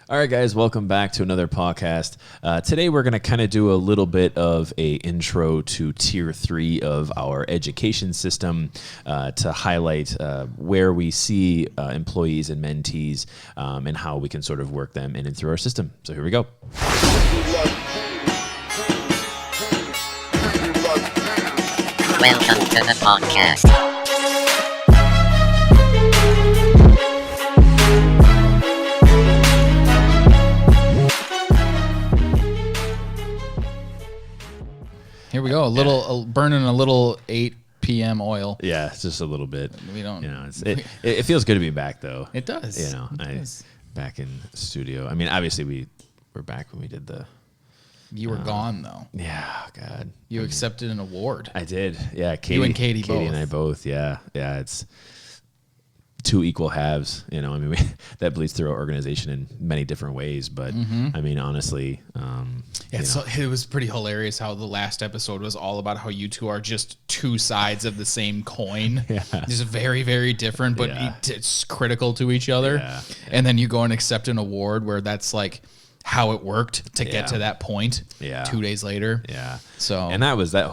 All right, guys, welcome back to another PAWCast. Today, we're going to kind of do a little bit of a intro to Tier 3 of our education system to highlight where we see employees and mentees and how we can sort of work them in and through our system. So here we go. Welcome to the PAWCast. Here we go. Burning a little 8 p.m. oil. Yeah, it's just a little bit. We don't. You know, it feels good to be back, though. It does. You know, back in the studio. I mean, obviously we were back when we did the. You were gone though. Yeah, God. You accepted an award. I did. Yeah, you and Katie both. Katie and I both. Yeah. It's two equal halves. You know, I mean, that bleeds through our organization in many different ways. But I mean, honestly, it was pretty hilarious how the last episode was all about how you two are just two sides of the same coin. Yeah. Just very, very different, but it's critical to each other. Yeah. And then you go and accept an award where that's like how it worked to get to that point. Yeah. 2 days later. Yeah. So and that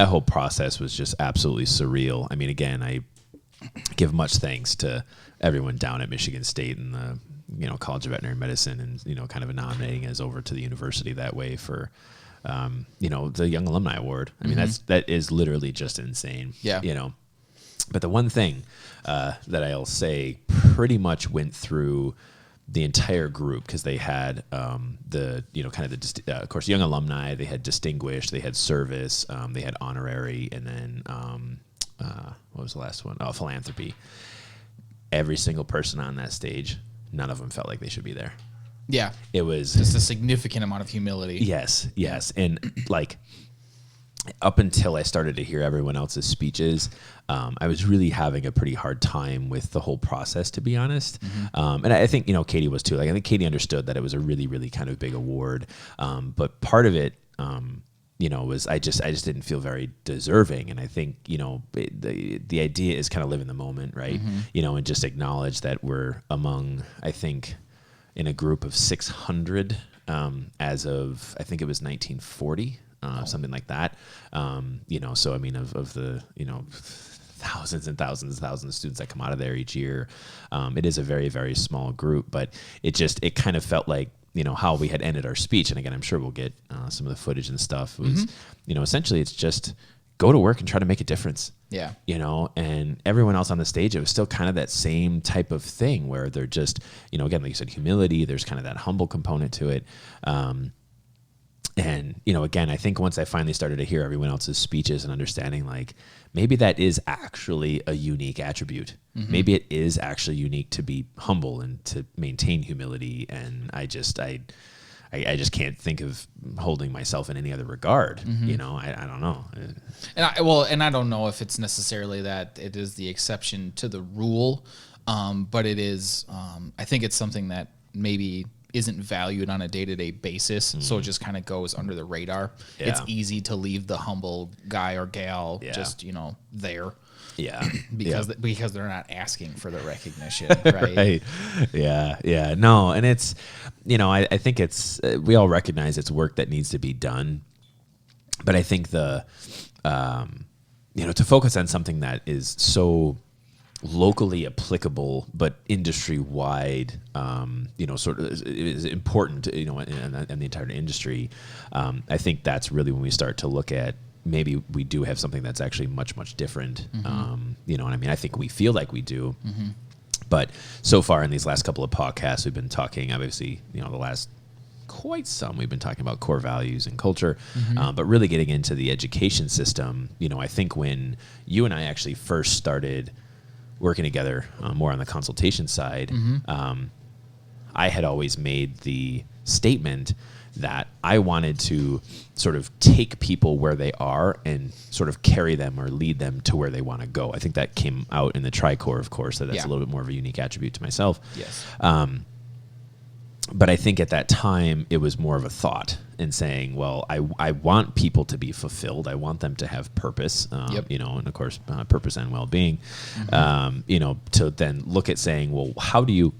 whole process was just absolutely surreal. I mean, again, I give much thanks to everyone down at Michigan State and the College of Veterinary Medicine, and kind of nominating us over to the university that way for the Young Alumni Award. I mean, that is literally just insane. Yeah. But the one thing that I'll say pretty much went through the entire group, because they had of course, Young Alumni, they had distinguished, they had service, they had honorary, and then what was the last one? Oh, philanthropy. Every single person on that stage, none of them felt like they should be there. Yeah. It was just a significant amount of humility. Yes. And like up until I started to hear everyone else's speeches, I was really having a pretty hard time with the whole process, to be honest. And I think, Katie was too. Like, I think Katie understood that it was a really, really kind of big award. But part of it, was I just didn't feel very deserving. And I think, the idea is kind of live in the moment, right? And just acknowledge that we're among, I think, in a group of 600 as of, I think it was 1940, something like that. So I mean, of the, thousands and thousands of students that come out of there each year, it is a very, very small group, but it kind of felt like, how we had ended our speech. And again, I'm sure we'll get some of the footage and stuff. It was, essentially it's just go to work and try to make a difference. Yeah. And everyone else on the stage, it was still kind of that same type of thing where they're just, again, like you said, humility, there's kind of that humble component to it. And, again, I think once I finally started to hear everyone else's speeches and understanding, like, maybe that is actually a unique attribute. Maybe it is actually unique to be humble and to maintain humility. And I just can't think of holding myself in any other regard. I don't know. And I don't know if it's necessarily that it is the exception to the rule, but it is, I think it's something that maybe isn't valued on a day-to-day basis, so it just kind of goes under the radar. Yeah. It's easy to leave the humble guy or gal just there. Yeah. because they're not asking for the recognition, right? Right. Yeah. No, and it's, I think it's, we all recognize it's work that needs to be done, but I think to focus on something that is so locally applicable but industry wide, sort of is important, in the entire industry. I think that's really when we start to look at maybe we do have something that's actually much, much different. And I mean, I think we feel like we do. But so far in these last couple of podcasts, we've been talking, obviously, the last quite some, we've been talking about core values and culture, but really getting into the education system. I think when you and I actually first started working together more on the consultation side, I had always made the statement that I wanted to sort of take people where they are and sort of carry them or lead them to where they want to go. I think that came out in the Tri-Core, of course, that's a little bit more of a unique attribute to myself. Yes. But I think at that time, it was more of a thought in saying, well, I want people to be fulfilled. I want them to have purpose, and of course, purpose and well-being, to then look at saying, well, how do you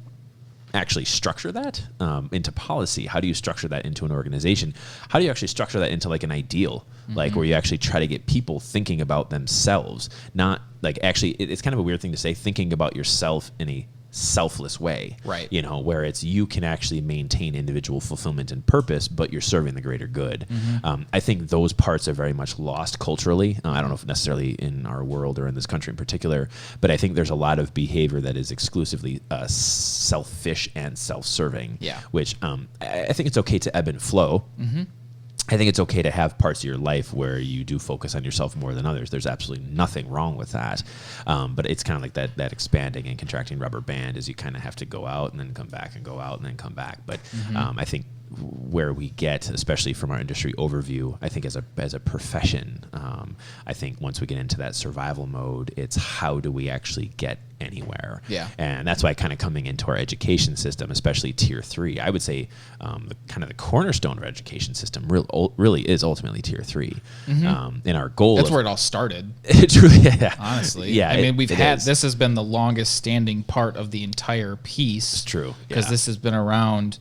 actually structure that into policy? How do you structure that into an organization? How do you actually structure that into like an ideal, like where you actually try to get people thinking about themselves, not like actually, it's kind of a weird thing to say, thinking about yourself in a selfless way, right? You know, where it's you can actually maintain individual fulfillment and purpose, but you're serving the greater good. I think those parts are very much lost culturally. I don't know if necessarily in our world or in this country in particular, but I think there's a lot of behavior that is exclusively selfish and self-serving. Yeah. Which I think it's okay to ebb and flow. I think it's okay to have parts of your life where you do focus on yourself more than others. There's absolutely nothing wrong with that. But it's kind of like that expanding and contracting rubber band is you kind of have to go out and then come back and go out and then come back. But I think where we get, especially from our industry overview, I think as a profession, I think once we get into that survival mode, it's how do we actually get anywhere? Yeah. And that's why kind of coming into our education system, especially tier 3, I would say the cornerstone of our education system really is ultimately tier 3. And our goal That's where it all started. It's really, yeah. Honestly. Yeah. I mean, this has been the longest standing part of the entire piece. It's true. Because this has been around.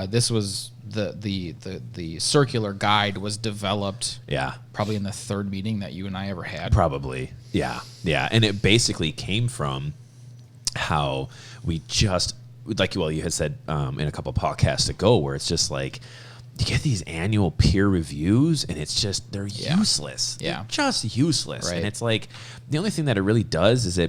This was the circular guide was developed. Yeah. Probably in the third meeting that you and I ever had. Probably. Yeah. Yeah. And it basically came from how we just, like, well, you had said in a couple of podcasts ago, where it's just like, you get these annual peer reviews and it's just, they're useless. Yeah. They're just useless. Right. And it's like, the only thing that it really does is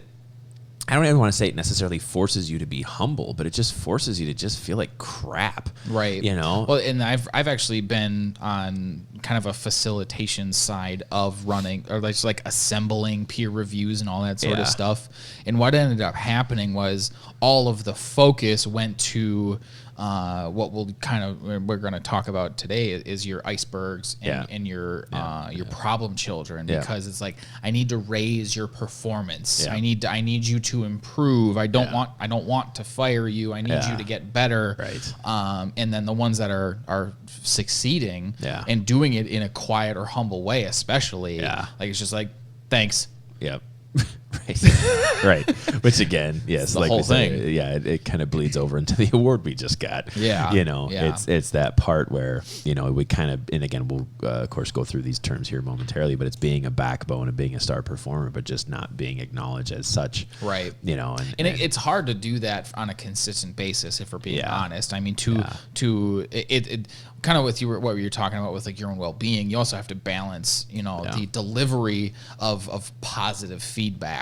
I don't even want to say it necessarily forces you to be humble, but it just forces you to just feel like crap. Right. You know? Well, and I've actually been on kind of a facilitation side of running, or like assembling peer reviews and all that sort of stuff. And what ended up happening was all of the focus went to what we're going to talk about today is your icebergs and your problem children, because it's like, I need to raise your performance. I need you to improve. I don't want to fire you. I need you to get better. Right. And then the ones that are succeeding and doing it in a quiet or humble way, especially, like, it's just like, thanks. Yep. Right. Right. Which again, yes, the like whole we said, thing. It kind of bleeds over into the award we just got. Yeah. You know, it's that part where, you know, we kind of, and again, we'll of course go through these terms here momentarily, but it's being a backbone and being a star performer, but just not being acknowledged as such. Right. You know, and it's hard to do that on a consistent basis, if we're being honest. I mean, it kind of with what you're talking about with like your own well-being, you also have to balance, you know, the delivery of positive feedback,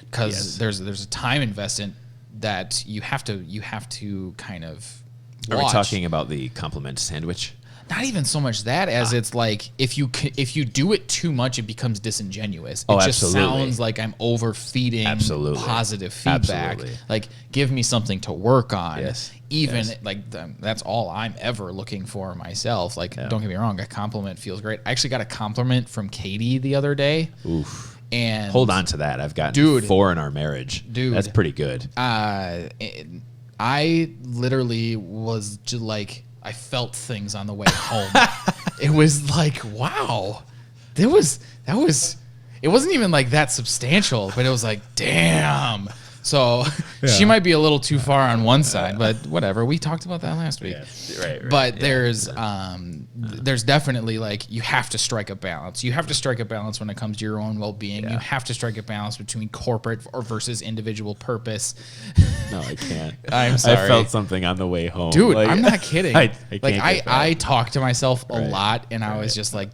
because there's a time investment that you have to kind of watch. Are we talking about the compliment sandwich? Not even so much that as it's like, if you do it too much, it becomes disingenuous. It just sounds like I'm overfeeding positive feedback. Like, give me something to work on. That's all I'm ever looking for myself. Like, don't get me wrong, a compliment feels great. I actually got a compliment from Katie the other day. Oof. And hold on to that. I've gotten 4 in our marriage. Dude, that's pretty good. I literally was just like, I felt things on the way home. It was like, wow, it wasn't even like that substantial, but it was like, damn. So she might be a little too far on one side, but whatever. We talked about that last week. Right. But there's definitely, like, you have to strike a balance. You have to strike a balance when it comes to your own well-being. You have to strike a balance between corporate versus individual purpose. No, I can't. I'm sorry. I felt something on the way home. Dude, like, I'm not kidding. I talk to myself a lot, and I was just like,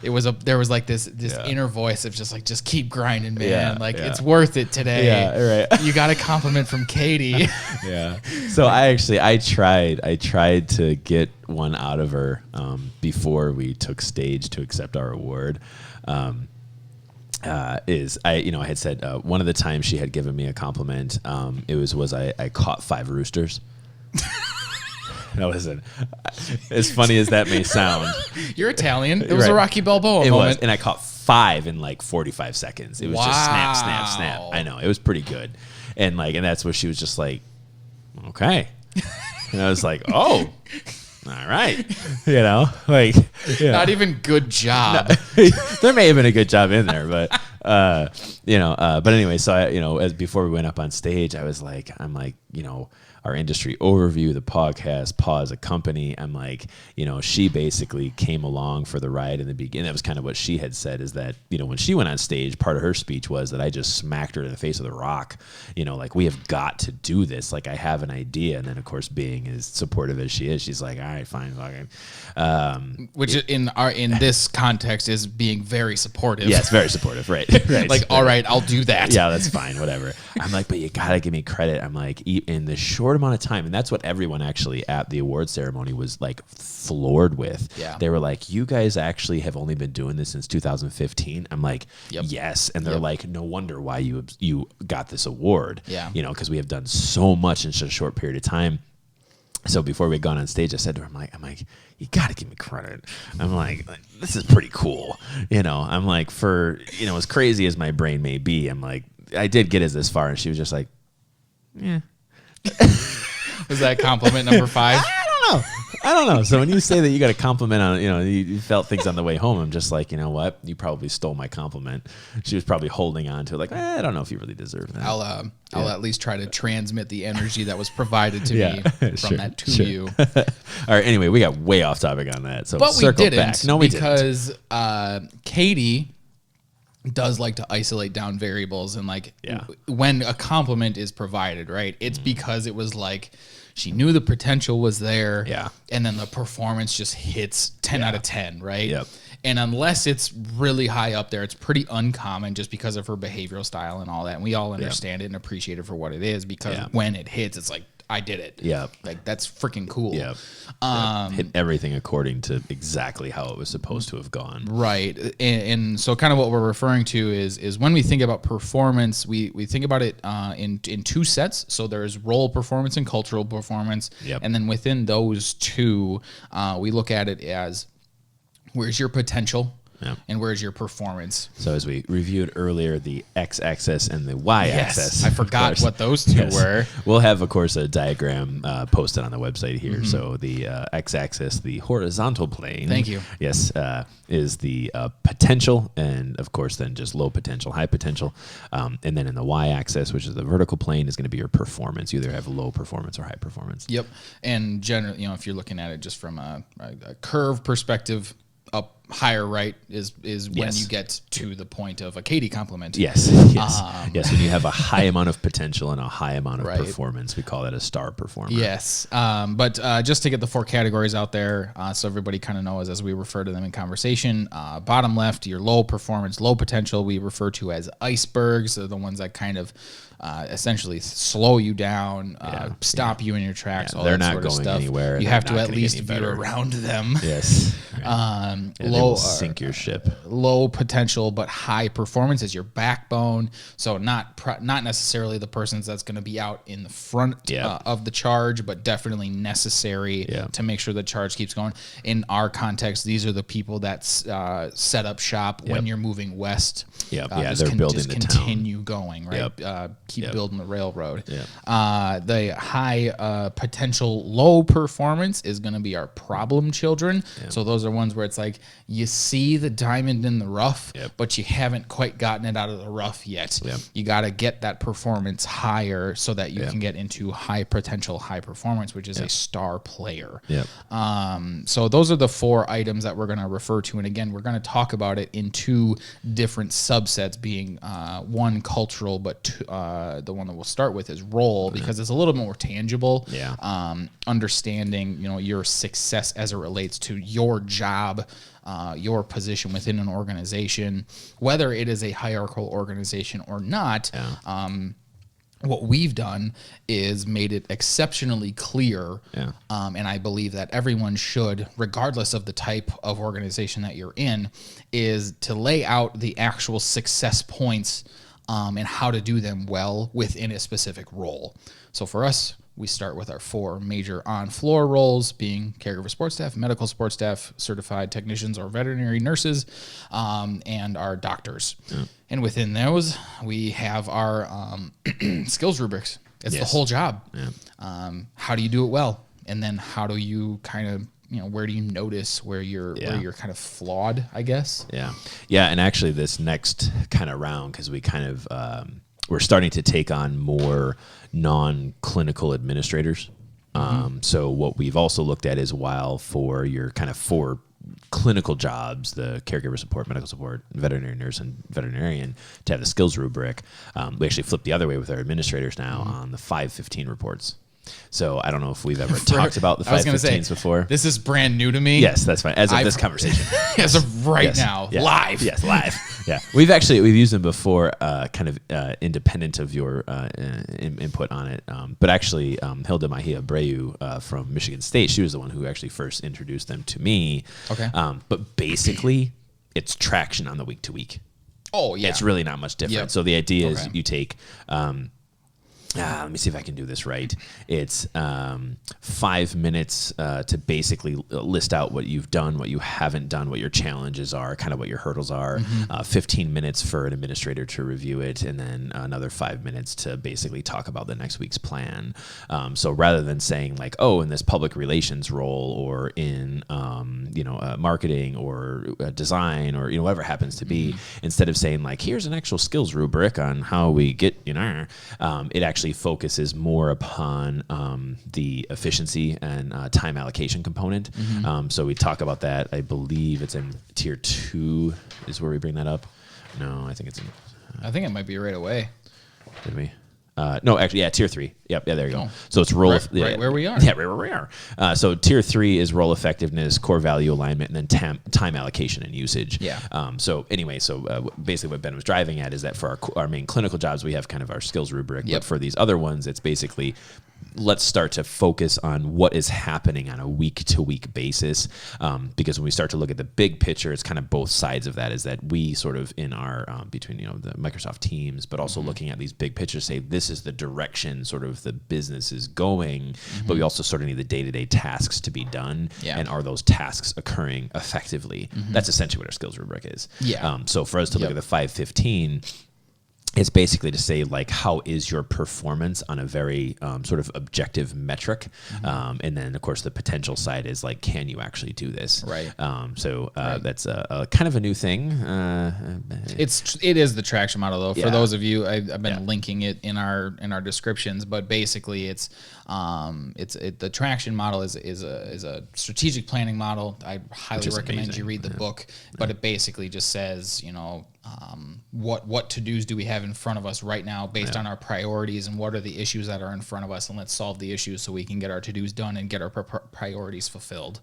there was like this inner voice of just keep grinding, man. It's worth it today. Yeah, right. You got a compliment from Katie. Yeah. So I tried to get one out of her before we took stage to accept our award. I had said one of the times she had given me a compliment, I caught 5 roosters. No, listen. As funny as that may sound, you're Italian. It was a Rocky Balboa moment. Was, and I caught 5 in like 45 seconds. It was just snap, snap, snap. I know, it was pretty good, and that's where she was just like, okay, and I was like, oh, all right, not even good job. No, there may have been a good job in there, but but anyway, so as before we went up on stage, I'm like, our industry overview, the podcast, PAW as a company. I'm like, she basically came along for the ride in the beginning. That was kind of what she had said, is that, when she went on stage, part of her speech was that I just smacked her in the face with a rock, like, we have got to do this. Like, I have an idea. And then, of course, being as supportive as she is, she's like, all right, fine, fucking. Which in this context is being very supportive. Yes, very supportive, right. Right. Like, all right, I'll do that. Yeah, that's fine, whatever. I'm like, but you gotta give me credit. I'm like, in the short amount of time, and that's what everyone actually at the award ceremony was like floored with. Yeah. They were like, you guys actually have only been doing this since 2015. I'm like, yes. And they're like, no wonder why you got this award. Yeah. Because we have done so much in such a short period of time. So before we had gone on stage, I said to her, I'm like, you got to give me credit. I'm like, this is pretty cool. I'm like, for, as crazy as my brain may be, I'm like, I did get us this far. And she was just like, yeah. Was that compliment number 5? I don't know. So when you say that you got a compliment on, you felt things on the way home, I'm just like, you know what? You probably stole my compliment. She was probably holding on to it like, I don't know if you really deserve that. I'll at least try to transmit the energy that was provided to me from that to you. All right. Anyway, we got way off topic on that. So but we didn't. Back. No, we because Katie does like to isolate down variables, and like when a compliment is provided, right? It's because it was like she knew the potential was there, and then the performance just hits 10 out of 10, right? Yep. And unless it's really high up there, it's pretty uncommon just because of her behavioral style and all that. And we all understand it and appreciate it for what it is, because when it hits, it's like, I did it. Yeah. Like, that's freaking cool. Yeah. Hit everything according to exactly how it was supposed to have gone. Right. And so kind of what we're referring to is when we think about performance, we think about it in 2 sets. So there's role performance and cultural performance. Yep. And then within those 2, we look at it as, where's your potential? Yep. And where's your performance? So as we reviewed earlier, the x-axis and the y-axis. I forgot what those 2 were. We'll have, of course, a diagram posted on the website here. So the x-axis, the horizontal plane. Thank you. Yes, is the potential, and of course then just low potential, high potential. And then in the y-axis, which is the vertical plane, is going to be your performance. You either have low performance or high performance. Yep. And generally, if you're looking at it just from a curve perspective, up higher right is when you get to the point of a Katie compliment. Yes. Yes. When you have a high amount of potential and a high amount of performance, we call that a star performer. Yes. But just to get the 4 categories out there, so everybody kind of knows as we refer to them in conversation, bottom left, your low performance, low potential, we refer to as icebergs. They're the ones that kind of essentially slow you down, stop you in your tracks. All they're that not sort going of stuff. anywhere. You have to at least veer around them. Yes. Low sink your ship. Low potential but high performance is your backbone. So not necessarily the person that's going to be out in the front of the charge, but definitely necessary to make sure the charge keeps going. In our context, these are the people that set up shop when you're moving west. They're building the continue town. Going, right? Keep building the railroad. Yep. The high potential low performance is going to be our problem children. Yep. So those are ones where it's like you see the diamond in the rough, but you haven't quite gotten it out of the rough yet. Yep. You got to get that performance higher so that you can get into high potential, high performance, which is a star player. Yep. So those are the 4 items that we're going to refer to. And again, we're going to talk about it in 2 different subsets, being 1 cultural, but the one that we'll start with is role, because it's a little more tangible. Understanding, your success as it relates to your job, your position within an organization, whether it is a hierarchical organization or not. What we've done is made it exceptionally clear, and I believe that everyone should, regardless of the type of organization that you're in, is to lay out the actual success points and how to do them well within a specific role. So for us, we start with our 4 major on-floor roles, being caregiver support staff, medical support staff, certified technicians or veterinary nurses, and our doctors. And within those, we have our skills rubrics. It's the whole job. How do you do it well? And then how do you kind of, where do you notice where you're kind of flawed, I guess? Yeah. And actually this next kind of round, because we kind of we're starting to take on more non-clinical administrators. So what we've also looked at is, while for your kind of 4 clinical jobs, the caregiver support, medical support, veterinary nurse, and veterinarian, to have the skills rubric, we actually flipped the other way with our administrators now on the 515 reports. So I don't know if we've ever talked about the 515s before. This is brand new to me. Yes, that's fine. As of this conversation. As of right now. Yes. Live. Yes, live. Yeah. We've used them before, kind of independent of your input on it. But actually, Hilda Mahia Breu from Michigan State, she was the one who actually first introduced them to me. Okay. But basically, it's traction on the week to week. Oh, yeah. It's really not much different. Yep. So the idea is you take... let me see if I can do this right. It's 5 minutes to basically list out what you've done, what you haven't done, what your challenges are, kind of what your hurdles are. 15 minutes for an administrator to review it, and then another 5 minutes to basically talk about the next week's plan. So rather than saying like, oh, in this public relations role, or in marketing, or design, or whatever it happens to be, instead of saying like, here's an actual skills rubric on how we get it actually focuses more upon the efficiency and time allocation component. So we talk about that. I believe it's in tier 2 is where we bring that up. No, I think it's in... I think it might be right away. Did we? No, actually, yeah, tier 3. Yep, yeah, there you go. Oh. So it's role... Right where we are. Yeah, right where we are. So tier 3 is role effectiveness, core value alignment, and then time allocation and usage. Yeah. Basically what Ben was driving at is that for our main clinical jobs, we have kind of our skills rubric. Yep. But for these other ones, it's basically... let's start to focus on what is happening on a week-to-week basis, because when we start to look at the big picture, it's kind of both sides of that, is that we sort of in our, between the Microsoft teams, but also looking at these big pictures, say this is the direction sort of the business is going, but we also sort of need the day-to-day tasks to be done, and are those tasks occurring effectively? That's essentially what our skills rubric is. Yeah. So for us to look at the 515, it's basically to say, like, how is your performance on a very sort of objective metric? And then, of course, the potential side is, like, can you actually do this? Right. That's a kind of a new thing. It is the traction model, though. For those of you, I've been linking it in our descriptions, but basically it's the traction model is a strategic planning model. I highly recommend you read the book, but it basically just says, what to-dos do we have in front of us right now based on our priorities, and what are the issues that are in front of us, and let's solve the issues so we can get our to-dos done and get our priorities fulfilled.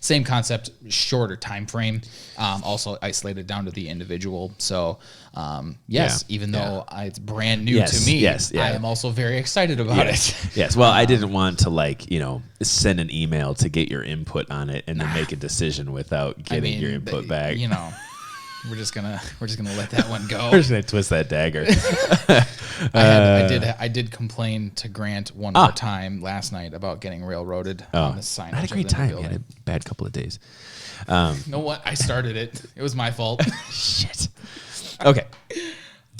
Same concept, shorter time frame, also isolated down to the individual. So even though it's brand new to me, I am also very excited about it. Yes. Well, I didn't want to send an email to get your input on it and then make a decision without getting your input back. We're just gonna let that one go. We're just gonna twist that dagger. I did complain to Grant one more time last night about getting railroaded on the signage. I had a great time. I had a bad couple of days. You know what? I started it. It was my fault. Shit. Okay.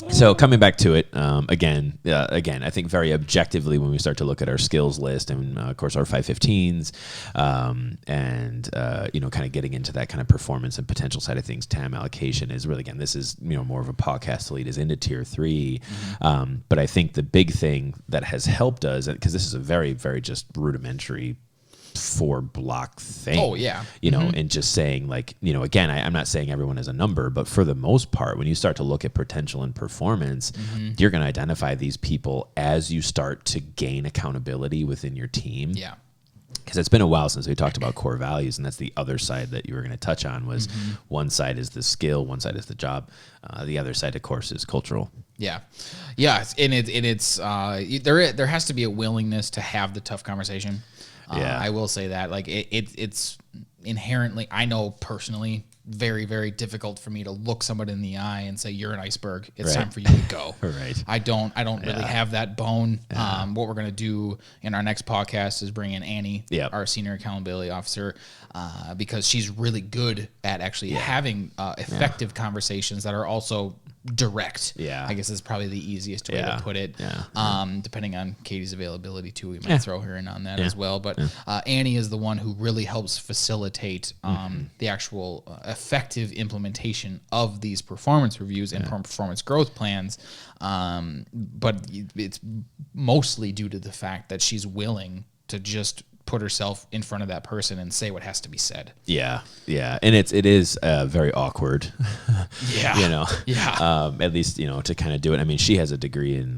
So coming back to it, again, I think very objectively when we start to look at our skills list and, of course, our 515s, kind of getting into that kind of performance and potential side of things, time allocation is really, again, this is, more of a podcast to lead us into tier 3. But I think the big thing that has helped us, because this is a very, very just rudimentary 4-block thing. Oh, yeah. And just saying, like, again, I'm not saying everyone is a number, but for the most part, when you start to look at potential and performance, you're going to identify these people as you start to gain accountability within your team. Yeah. Because it's been a while since we talked about core values, and that's the other side that you were going to touch on was one side is the skill, one side is the job. The other side, of course, is cultural. Yeah. And it's there has to be a willingness to have the tough conversation. I will say that, like, it's inherently, I know personally, very, very difficult for me to look somebody in the eye and say, you're an iceberg. It's time for you to go. Right. I don't really have that bone. What we're going to do in our next podcast is bring in Annie, our senior accountability officer, because she's really good at actually having effective conversations that are also direct. Yeah. I guess is probably the easiest way to put it. Yeah. Depending on Katie's availability too, we might throw her in on that as well. But Annie is the one who really helps facilitate the actual effective implementation of these performance reviews and performance growth plans. But it's mostly due to the fact that she's willing to just put herself in front of that person and say what has to be said. Yeah. And it is very awkward. At least, to kind of do it. I mean, she has a degree in,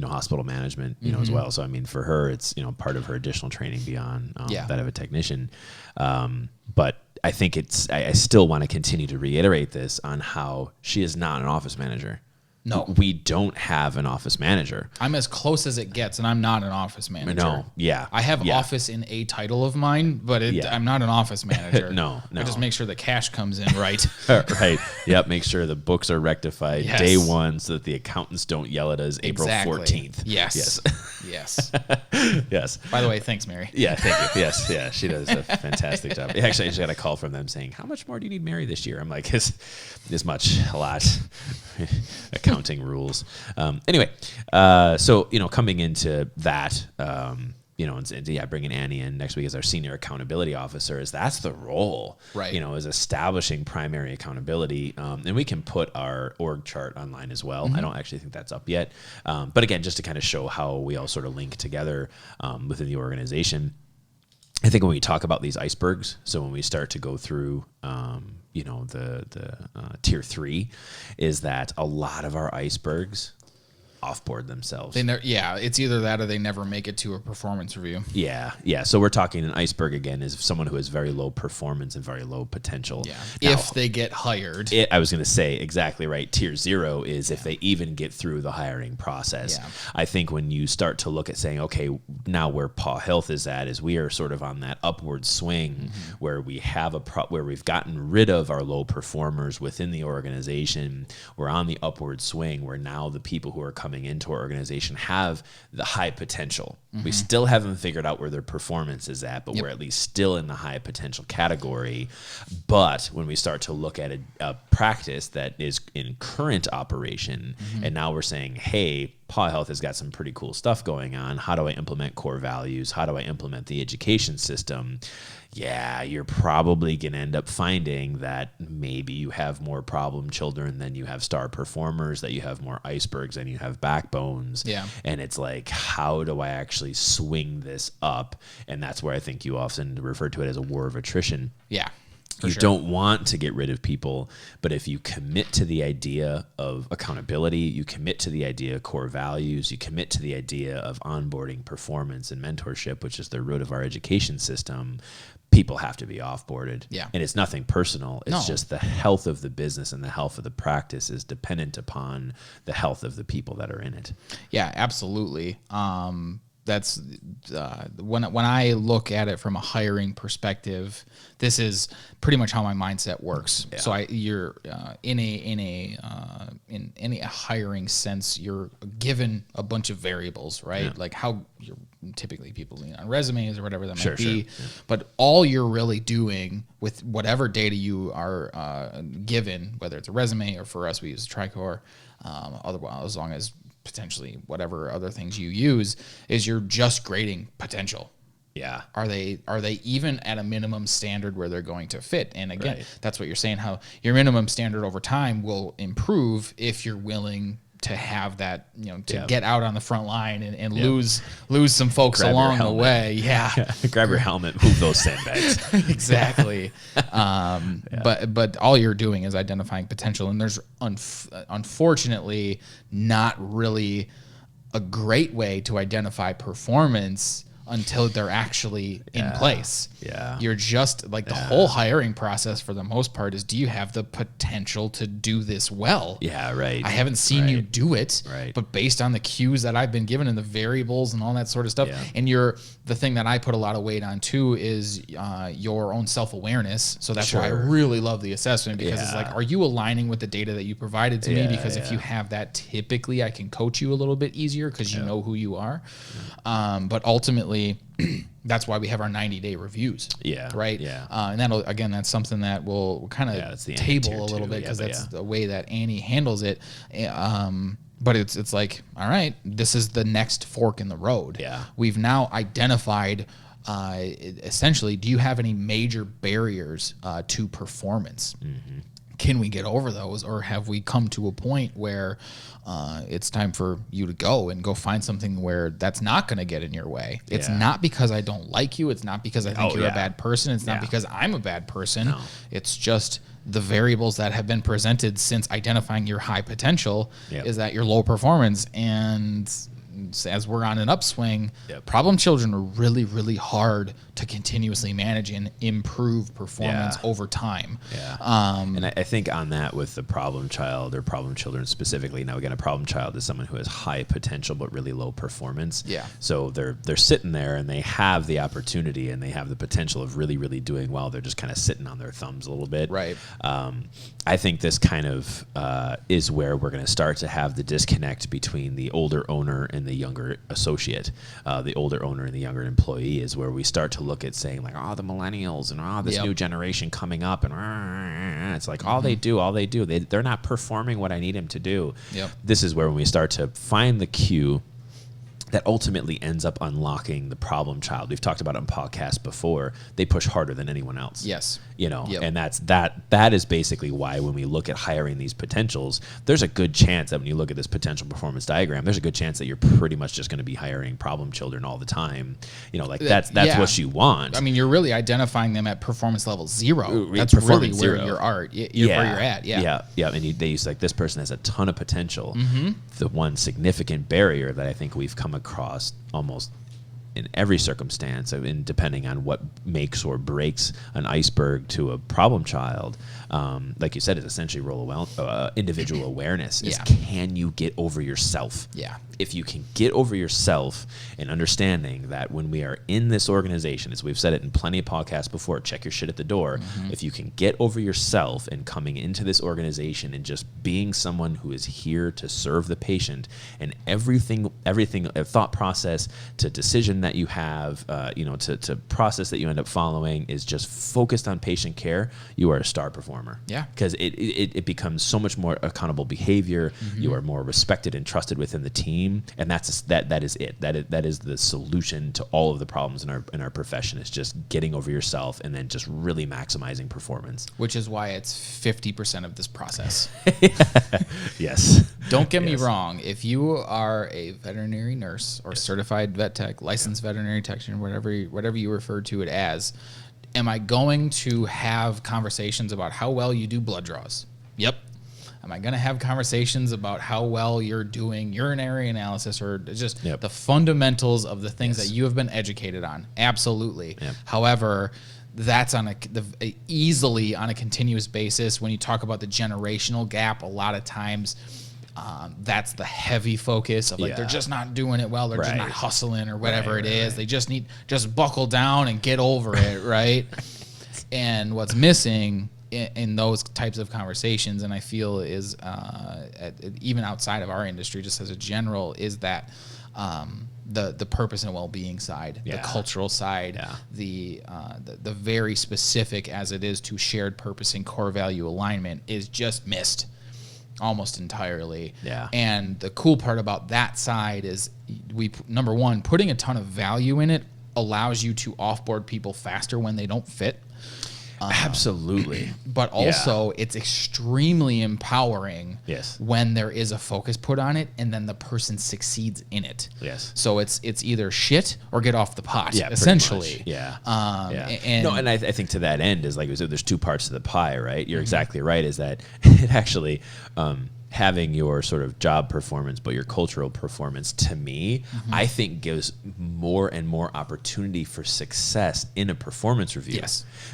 hospital management, as well. So, I mean, for her, it's, part of her additional training beyond that of a technician. But I think I still want to continue to reiterate this on how she is not an office manager. No. We don't have an office manager. I'm as close as it gets, and I'm not an office manager. No, yeah. I have office in a title of mine, but I'm not an office manager. No. I just make sure the cash comes in right. Right. Yep. Make sure the books are rectified day one so that the accountants don't yell at us April 14th. Yes. Yes. By the way, thanks, Mary. Yeah, thank you. Yes, yeah, she does a fantastic job. Actually, I just got a call from them saying, "How much more do you need Mary this year?" I'm like, "This much, a lot." Accounting rules. Anyway, so coming into that, and bringing Annie in next week as our senior accountability officer, that's the role, right? Is establishing primary accountability, and we can put our org chart online as well. I don't actually think that's up yet, but again, just to kind of show how we all sort of link together within the organization. I think when we talk about these icebergs, so when we start to go through, the tier 3, is that a lot of our icebergs offboard themselves. It's either that or they never make it to a performance review. Yeah. So we're talking an iceberg again is someone who has very low performance and very low potential. Yeah. Now, if they get hired. I was going to say exactly right. Tier 0 is if they even get through the hiring process. Yeah. I think when you start to look at saying, okay, now where PAW Health is at is we are sort of on that upward swing where we have where we've gotten rid of our low performers within the organization. We're on the upward swing where now the people who are coming into our organization have the high potential. We still haven't figured out where their performance is at, but we're at least still in the high potential category. But when we start to look at a practice that is in current operation, and now we're saying, hey, PAW Health has got some pretty cool stuff going on. How do I implement core values? How do I implement the education system? Yeah, you're probably going to end up finding that maybe you have more problem children than you have star performers, that you have more icebergs than you have backbones. Yeah. And it's like, how do I actually swing this up? And that's where I think you often refer to it as a war of attrition. Yeah. You don't want to get rid of people, but if you commit to the idea of accountability, you commit to the idea of core values, you commit to the idea of onboarding, performance, and mentorship, which is the root of our education system, people have to be offboarded. Yeah. And it's nothing personal. It's just the health of the business and the health of the practice is dependent upon the health of the people that are in it. Yeah, absolutely. That's when I look at it from a hiring perspective, this is pretty much how my mindset works. Yeah. So you're in any hiring sense, you're given a bunch of variables, right? Yeah. Like how you're typically people lean on resumes or whatever that might be. Yeah. But all you're really doing with whatever data you are given, whether it's a resume or for us we use Tricor, otherwise as long as potentially whatever other things you use, is you're just grading potential. Yeah. Are they even at a minimum standard where they're going to fit? And again, that's what you're saying, how your minimum standard over time will improve if you're willing to have that, to get out on the front line and lose some folks along the way. Yeah. Grab your helmet, move those sandbags. Exactly. But all you're doing is identifying potential, and there's unfortunately not really a great way to identify performance until they're actually in place. Yeah. You're just like the whole hiring process for the most part is, do you have the potential to do this well? Yeah, right. I haven't seen you do it, right. But based on the cues that I've been given and the variables and all that sort of stuff, and the thing that I put a lot of weight on too is your own self-awareness. So that's why I really love the assessment, because it's like, are you aligning with the data that you provided to me? Because if you have that, typically I can coach you a little bit easier because you know who you are. But ultimately, ultimately, that's why we have our 90-day reviews. Yeah. Right. Yeah. And that's something that we'll kind of table a little bit, because that's the way that Annie handles it. But it's like, all right, this is the next fork in the road. Yeah. We've now identified, essentially, do you have any major barriers to performance? Mm-hmm. Can we get over those, or have we come to a point where it's time for you to go find something where that's not going to get in your way? It's not because I don't like you. It's not because I think you're a bad person. It's not because I'm a bad person. No. It's just the variables that have been presented since identifying your high potential is that you're low performance. And as we're on an upswing, problem children are really, really hard to continuously manage and improve performance over time. And I think on that, with the problem child or problem children specifically, now again, a problem child is someone who has high potential but really low performance. So they're sitting there and they have the opportunity and they have the potential of really, really doing well. They're just kind of sitting on their thumbs a little bit. Right. I think this kind of is where we're going to start to have the disconnect between the older owner and the younger associate. The older owner and the younger employee is where we start to look at saying, like, the millennials and this new generation coming up, and it's like all they do, they're not performing what I need them to do. This is where when we start to find the cue that ultimately ends up unlocking the problem child. We've talked about it on PAWCast before. They push harder than anyone else. Yes. And that is basically why when we look at hiring these potentials, there's a good chance that when you look at this potential performance diagram, there's a good chance that you're pretty much just going to be hiring problem children all the time. That's what you want. I mean, you're really identifying them at performance level 0. That's really where you're at. Where you're at. Yeah. And they use, like, this person has a ton of potential. Mm-hmm. The one significant barrier that I think we've come across almost in every circumstance, and depending on what makes or breaks an iceberg to a problem child, like you said, is essentially individual awareness. Is can you get over yourself? If you can get over yourself and understanding that when we are in this organization, as we've said it in plenty of podcasts before, check your shit at the door. Mm-hmm. If you can get over yourself and coming into this organization and just being someone who is here to serve the patient, and everything, a thought process to decision that you have, to process that you end up following is just focused on patient care, you are a star performer. Because it becomes so much more accountable behavior. Mm-hmm. You are more respected and trusted within the team. And that is it. That is the solution to all of the problems in our profession, is just getting over yourself and then just really maximizing performance. Which is why it's 50% of this process. Yes. Don't get me wrong. If you are a veterinary nurse or certified vet tech, licensed veterinary technician, whatever you refer to it as, am I going to have conversations about how well you do blood draws? Yep. Am I going to have conversations about how well you're doing urinary analysis, or just the fundamentals of the things that you have been educated on? Absolutely. However, that's on easily on a continuous basis. When you talk about the generational gap, a lot of times that's the heavy focus of, like, they're just not doing it well. They're just not hustling or whatever it is. They just need buckle down and get over it, right? And what's missing in those types of conversations, and I feel is even outside of our industry, just as a general, is that the purpose and well-being side, the cultural side, the very specific as it is to shared purpose and core value alignment is just missed almost entirely. And the cool part about that side is number one, putting a ton of value in it allows you to offboard people faster when they don't fit. Absolutely. But also it's extremely empowering when there is a focus put on it and then the person succeeds in it. So it's either shit or get off the pot, essentially. And I think to that end is, like we said, there's two parts to the pie, right? You're exactly right, is that it actually having your sort of job performance, but your cultural performance, to me, I think gives more and more opportunity for success in a performance review.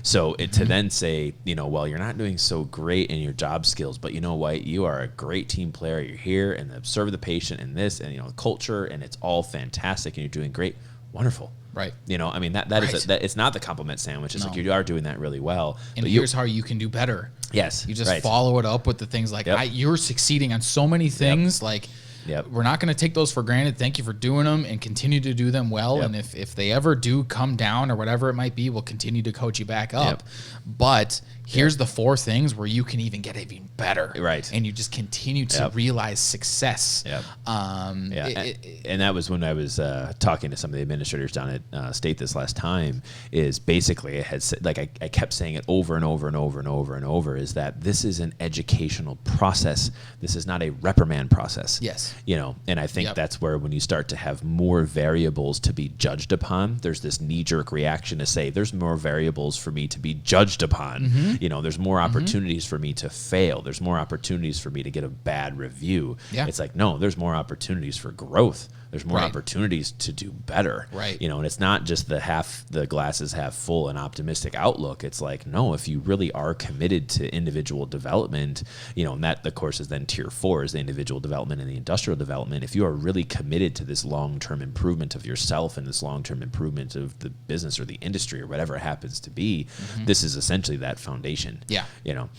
So to then say, well, you're not doing so great in your job skills, but you know what? You are a great team player. You're here and serve the patient and this and, culture, and it's all fantastic and you're doing great. Wonderful. Right. I mean, that is it's not the compliment sandwich. It's like you are doing that really well. And here's how you can do better. Yes. You just follow it up with the things like, you're succeeding on so many things. Like, Yep. We're not going to take those for granted. Thank you for doing them and continue to do them well. Yep. And if they ever do come down or whatever it might be, we'll continue to coach you back up. But here's the 4 things where you can even get even better. Right. And you just continue to realize success. Yep. And that was when I was talking to some of the administrators down at State this last time, is basically I had said, like I kept saying it over and over and over and over and over, is that this is an educational process. This is not a reprimand process. Yes. You know, and I think that's where when you start to have more variables to be judged upon, there's this knee-jerk reaction to say, there's more variables for me to be judged upon. You know, there's more opportunities for me to fail. There's more opportunities for me to get a bad review. Yeah. It's like, no, there's more opportunities for growth. There's more opportunities to do better. Right. You know, and it's not just the glass is half full and optimistic outlook. It's like, no, if you really are committed to individual development, you know, and that, of course, is then tier 4 is the individual development and the industrial development. If you are really committed to this long-term improvement of yourself and this long-term improvement of the business or the industry or whatever it happens to be, this is essentially that foundation. Yeah. You know.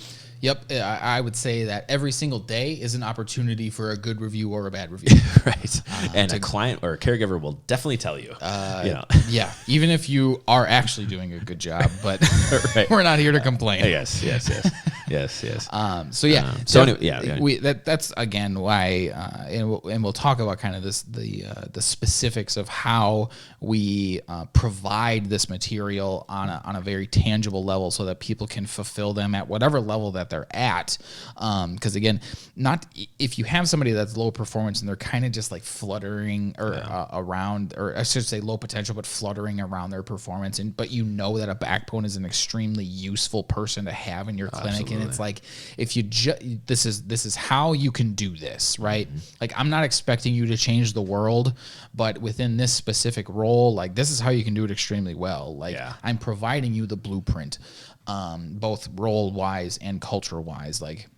Yep, I would say that every single day is an opportunity for a good review or a bad review. Right. And a client or a caregiver will definitely tell you. You know. Yeah, even if you are actually doing a good job, but we're not here to complain. Yes. So yeah. Anyway, that's again why, and we'll talk about kind of the specifics of how we provide this material on a very tangible level, so that people can fulfill them at whatever level that they're at. Because again, not if you have somebody that's low performance and they're kind of just like fluttering or around, or I should say low potential, but fluttering around their performance. But you know that a backbone is an extremely useful person to have in your clinic. Absolutely. And it's like, if you this is how you can do this, right? Like, I'm not expecting you to change the world, but within this specific role, like, this is how you can do it extremely well. Like, I'm providing you the blueprint, both role-wise and culture-wise. Like,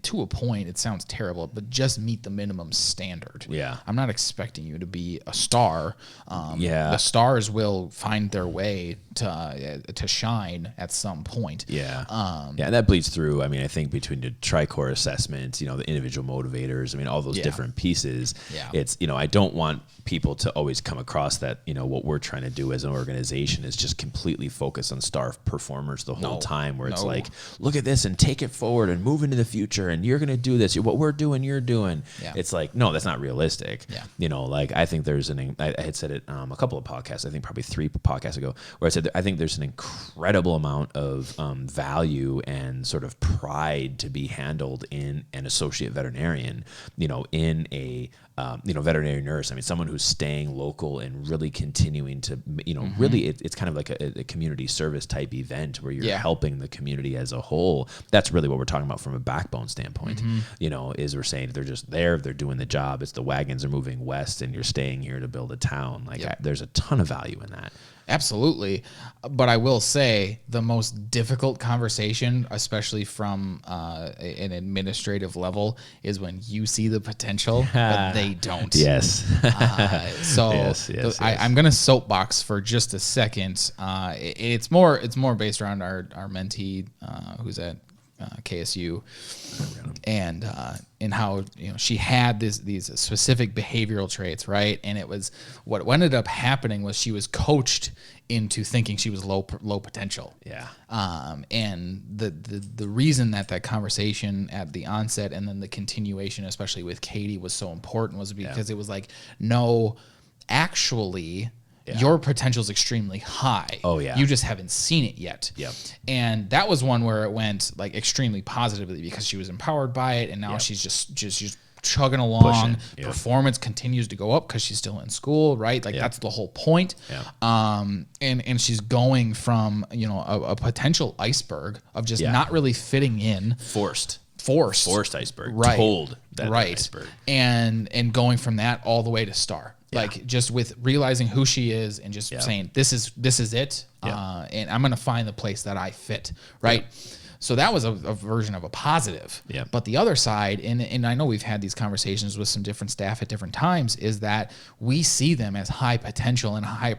to a point, it sounds terrible, but just meet the minimum standard. Yeah. I'm not expecting you to be a star. The stars will find their way to shine at some point. And that bleeds through. I mean, I think between the TriCore assessments, you know, the individual motivators, I mean, all those different pieces. It's, you know, I don't want people to always come across that, you know, what we're trying to do as an organization is just completely focus on star performers the whole time, where it's like, look at this and take it forward and move into the future, and you're going to do this. What we're doing, you're doing. It's like, no, that's not realistic. You know, like, I think there's I had said it a couple of podcasts, I think probably 3 podcasts ago, where I said I think there's an incredible amount of value and sort of pride to be handled in an associate veterinarian, you know, in a veterinary nurse. I mean, someone who's staying local and really continuing to, you know, really it's kind of like a community service type event where you're helping the community as a whole. That's really what we're talking about from a backbone standpoint, you know, is we're saying they're just there, they're doing the job. It's the wagons are moving west and you're staying here to build a town. Like, there's a ton of value in that. Absolutely. But I will say the most difficult conversation, especially from an administrative level, is when you see the potential, but they don't. I'm going to soapbox for just a second. It's more based around our mentee who's at KSU, and how, you know, she had these specific behavioral traits, right? And it was what ended up happening was she was coached into thinking she was low potential. And the reason that conversation at the onset and then the continuation, especially with Katie, was so important was because it was like, no, actually, your potential is extremely high. You just haven't seen it yet. And that was one where it went like extremely positively because she was empowered by it, and now she's just chugging along. Performance continues to go up because she's still in school, right? Like, that's the whole point. And she's going from, you know, a potential iceberg of just not really fitting in. Forced iceberg. Right. Told that iceberg. And going from that all the way to star. Like, just with realizing who she is and just saying, this is it. And I'm going to find the place that I fit. Right. So that was a version of a positive. But the other side, and I know we've had these conversations with some different staff at different times, is that we see them as high potential and high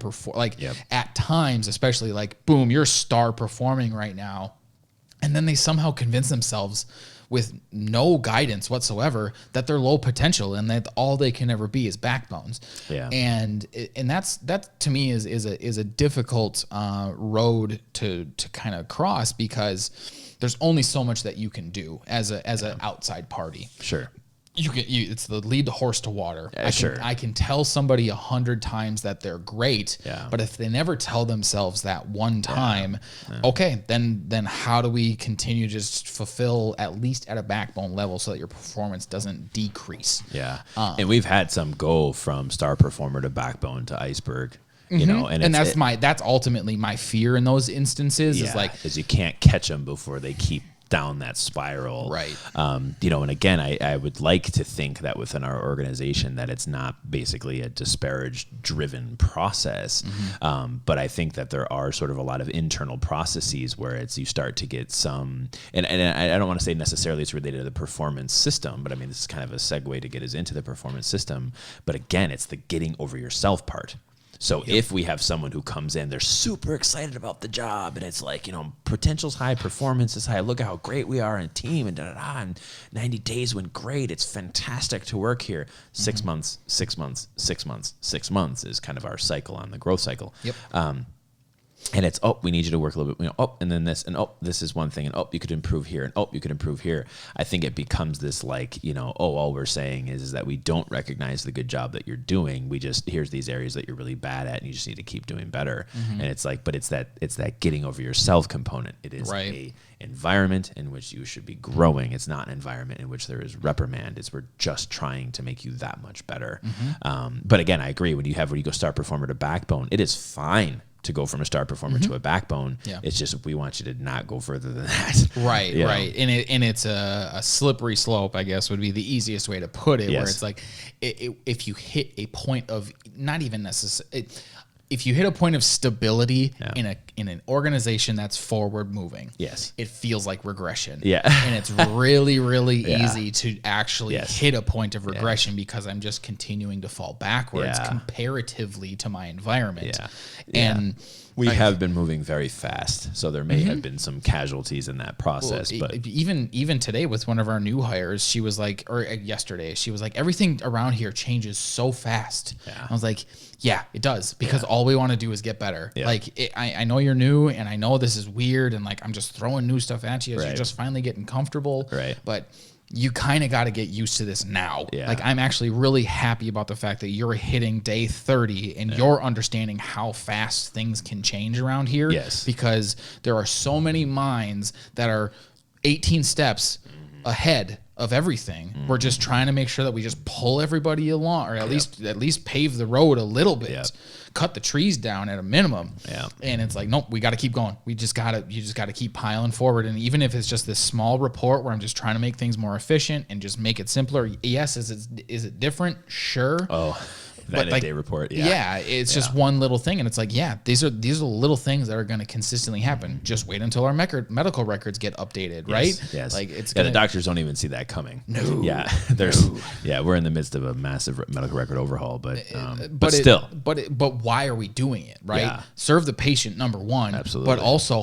at times, especially like, boom, you're star performing right now. And then they somehow convince themselves with no guidance whatsoever that they're low potential and that all they can ever be is backbones. Yeah. And that to me is a difficult road to kind of cross, because there's only so much that you can do as an outside party. Sure. It's the lead the horse to water. Sure. I can tell somebody 100 times that they're great, but if they never tell themselves that one time, okay, then how do we continue to just fulfill at least at a backbone level so that your performance doesn't decrease? Yeah. And we've had some go from star performer to backbone to iceberg. You know, and that's ultimately my fear in those instances, is you can't catch them before they keep down that spiral. Right. You know, and again, I would like to think that within our organization that it's not basically a disparaged driven process. But I think that there are sort of a lot of internal processes where you start to get some, and I don't want to say necessarily it's related to the performance system, but I mean, this is kind of a segue to get us into the performance system. But again, it's the getting over yourself part. So if we have someone who comes in, they're super excited about the job, and it's like, you know, potential's high, performance is high. Look at how great we are in a team, and and 90 days went great. It's fantastic to work here. 6 months, 6 months, 6 months, 6 months is kind of our cycle on the growth cycle. Yep. And it's, we need you to work a little bit, you know, and then this, and this is one thing, and you could improve here, and you could improve here. I think it becomes this like, you know, all we're saying is that we don't recognize the good job that you're doing. We just, here's these areas that you're really bad at, and you just need to keep doing better. And it's like, but it's that getting over yourself component. It is a environment in which you should be growing. It's not an environment in which there is reprimand. We're just trying to make you that much better. But again, I agree, when you go star performer to backbone, it is fine to go from a star performer to a backbone. It's just, we want you to not go further than that. Right. And it's a slippery slope, I guess, would be the easiest way to put it, where it's like, if you hit a point of not even necessary, if you hit a point of stability in an organization that's forward moving, it feels like regression. And it's really, really easy to actually hit a point of regression because I'm just continuing to fall backwards comparatively to my environment. And we have been moving very fast, so there may have been some casualties in that process. But even today with one of our new hires, she was like, or yesterday, she was like, everything around here changes so fast. I was like, yeah, it does, because all we want to do is get better. Like, I know you're new, and I know this is weird, and like, I'm just throwing new stuff at you as you're just finally getting comfortable. But you kind of got to get used to this now. Like, I'm actually really happy about the fact that you're hitting day 30 and you're understanding how fast things can change around here. Because there are so many minds that are 18 steps ahead of everything. We're just trying to make sure that we just pull everybody along, or at least pave the road a little bit. Cut the trees down at a minimum. And it's like, nope, we got to keep going. You just got to keep piling forward. And even if it's just this small report where I'm just trying to make things more efficient and just make it simpler. Yes. Is it different? Sure. That like, day report. It's just one little thing, and it's like, these are the little things that are going to consistently happen. Just wait until our medical records get updated, right? Like, it's the doctors don't even see that coming. We're in the midst of a massive medical record overhaul, but still, but why are we doing it, right? Serve the patient, number one. Absolutely. But also,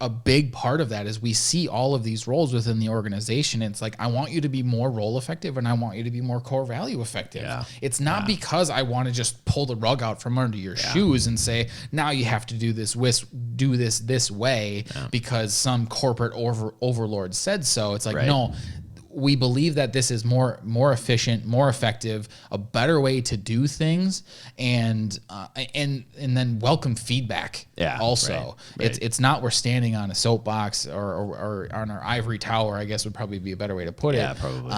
a big part of that is we see all of these roles within the organization. And it's like, I want you to be more role effective, and I want you to be more core value effective. It's not because I want to just pull the rug out from under your shoes and say, now you have to do this this way because some corporate overlord said so. It's like, no, we believe that this is more efficient, more effective, a better way to do things, and then welcome feedback. Also, it's not we're standing on a soapbox or on our ivory tower, I guess would probably be a better way to put it. Probably.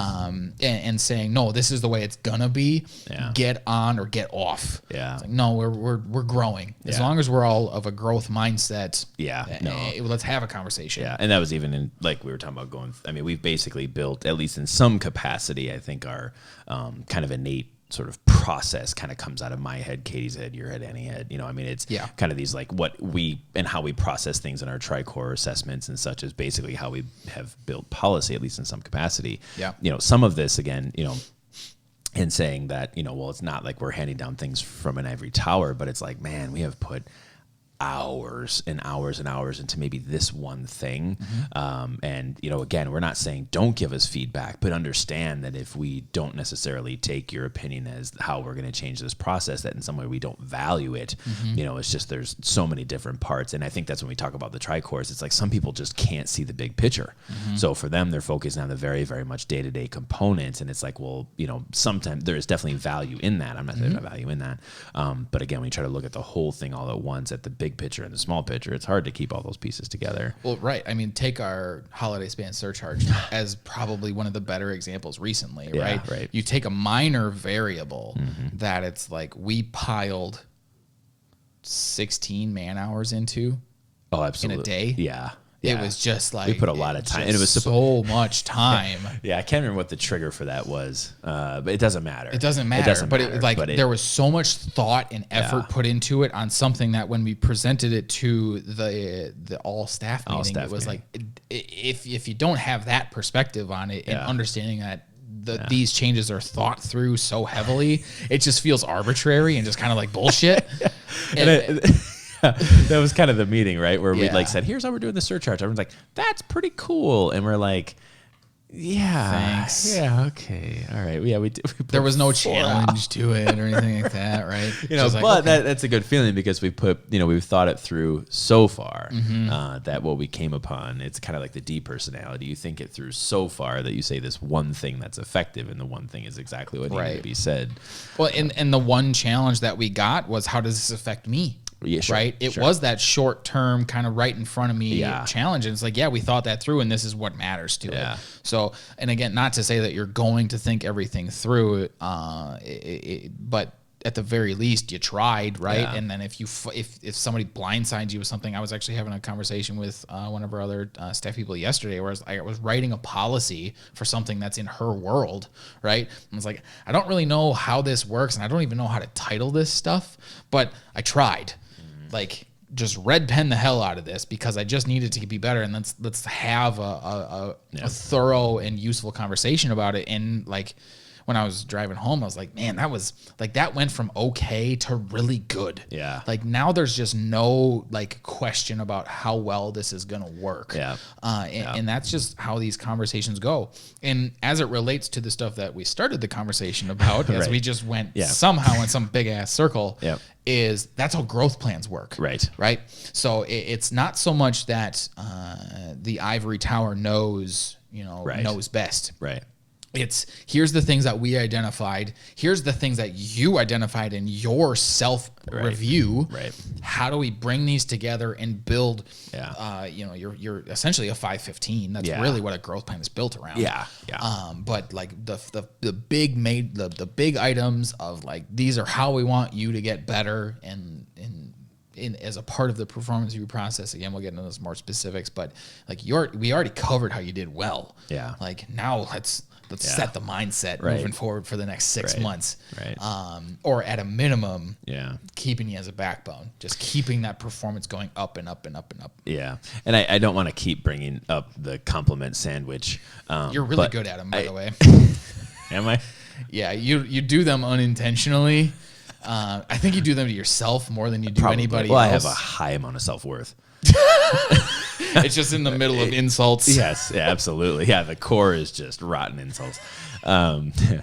And saying, no, this is the way it's gonna be. Get on or get off. It's like, no, we're growing. As long as we're all of a growth mindset. Let's have a conversation. And that was even in, like we were talking about going. I mean, we've basically built, at least in some capacity, I think our kind of innate sort of process kind of comes out of my head, Katie's head, your head, Annie's head. You know, I mean, it's kind of these like what we and how we process things in our tri-core assessments and such is basically how we have built policy, at least in some capacity. You know, some of this, again, you know, in saying that, you know, well, it's not like we're handing down things from an ivory tower, but it's like, man, we have put hours and hours and hours into maybe this one thing. And, you know, again, we're not saying don't give us feedback, but understand that if we don't necessarily take your opinion as how we're going to change this process, that in some way we don't value it. You know, it's just there's so many different parts. And I think that's when we talk about the tri-course, it's like some people just can't see the big picture. So for them, they're focused on the very, very much day-to-day components. And it's like, well, you know, sometimes there is definitely value in that. I'm not saying there's no value in that. But again, when you try to look at the whole thing all at once, at the big picture and the small picture, it's hard to keep all those pieces together. Well, right. I mean, take our holiday span surcharge as probably one of the better examples recently, right? Right. You take a minor variable that it's like we piled 16 man hours into Oh, absolutely. in a day. Yeah. It was just like we put a lot of time, and it was so much time. Yeah, I can't remember what the trigger for that was, but it doesn't matter. It doesn't matter. But there was so much thought and effort put into it on something that when we presented it to the all staff meeting, it was like if you don't have that perspective on it and understanding that these changes are thought through so heavily, it just feels arbitrary and just kind of like bullshit. That was kind of the meeting, right? Where we like said, here's how we're doing the surcharge. Everyone's like, that's pretty cool. And we're like, yeah, thanks. Yeah, okay. All right. Yeah, we there was no challenge to it or anything like that, right? You know, but that's a good feeling because we've thought it through so far that what we came upon, it's kind of like the D personality. You think it through so far that you say this one thing that's effective, and the one thing is exactly what needed to be said. Well, and the one challenge that we got was, how does this affect me? Yeah, sure, right? It was that short term kind of right in front of me challenge. And it's like, yeah, we thought that through and this is what matters to it. So, and again, not to say that you're going to think everything through, but at the very least you tried, right? Yeah. And then if somebody blindsides you with something, I was actually having a conversation with one of our other staff people yesterday where I was writing a policy for something that's in her world, right? And I was like, I don't really know how this works and I don't even know how to title this stuff, but I tried. Like, just red pen the hell out of this because I just needed to be better, and let's have a thorough and useful conversation about it. And like when I was driving home, I was like, man, that went from okay to really good. Yeah. Like now there's just no like question about how well this is gonna work. Yeah. And that's just how these conversations go. And as it relates to the stuff that we started the conversation about, as we just went somehow in some big ass circle. Yeah. Is that's how growth plans work. Right. Right. So it's not so much that the ivory tower knows best. Right. It's here's the things that we identified. Here's the things that you identified in your self review. Right. How do we bring these together and build? You're essentially a 515. That's really what a growth plan is built around. Yeah. Yeah. But like the big items of like these are how we want you to get better and as a part of the performance review process. Again, we'll get into those more specifics, but like we already covered how you did well. Yeah. Like now let's set the mindset moving forward for the next 6 months. Right. Or at a minimum, keeping you as a backbone, just keeping that performance going up and up and up and up. Yeah. And I don't want to keep bringing up the compliment sandwich. You're really good at them, by the way. Am I? Yeah. You do them unintentionally. I think you do them to yourself more than you do anybody else. I have a high amount of self-worth. It's just in the middle of insults. Yes, yeah, absolutely. Yeah, the core is just rotten insults.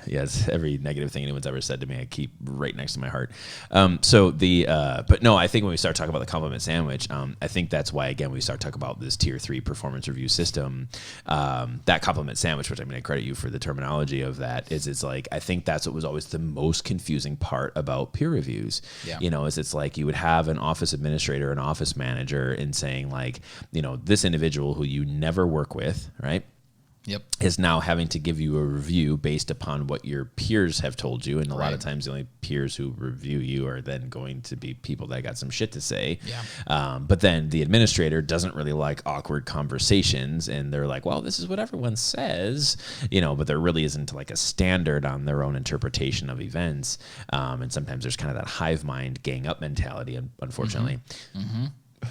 Yes, every negative thing anyone's ever said to me, I keep right next to my heart. But no, I think when we start talking about the compliment sandwich, I think that's why, again, we start talking about this tier 3 performance review system. That compliment sandwich, which I'm going to credit you for the terminology of that, it's like, I think that's what was always the most confusing part about peer reviews. Yeah. It's like you would have an office administrator, an office manager, and saying like, this individual who you never work with, right? Yep. Is now having to give you a review based upon what your peers have told you. And a lot of times the only peers who review you are then going to be people that got some shit to say. Yeah. But then the administrator doesn't really like awkward conversations. And they're like, well, this is what everyone says, but there really isn't like a standard on their own interpretation of events. And sometimes there's kind of that hive mind gang up mentality, unfortunately. Mm-hmm.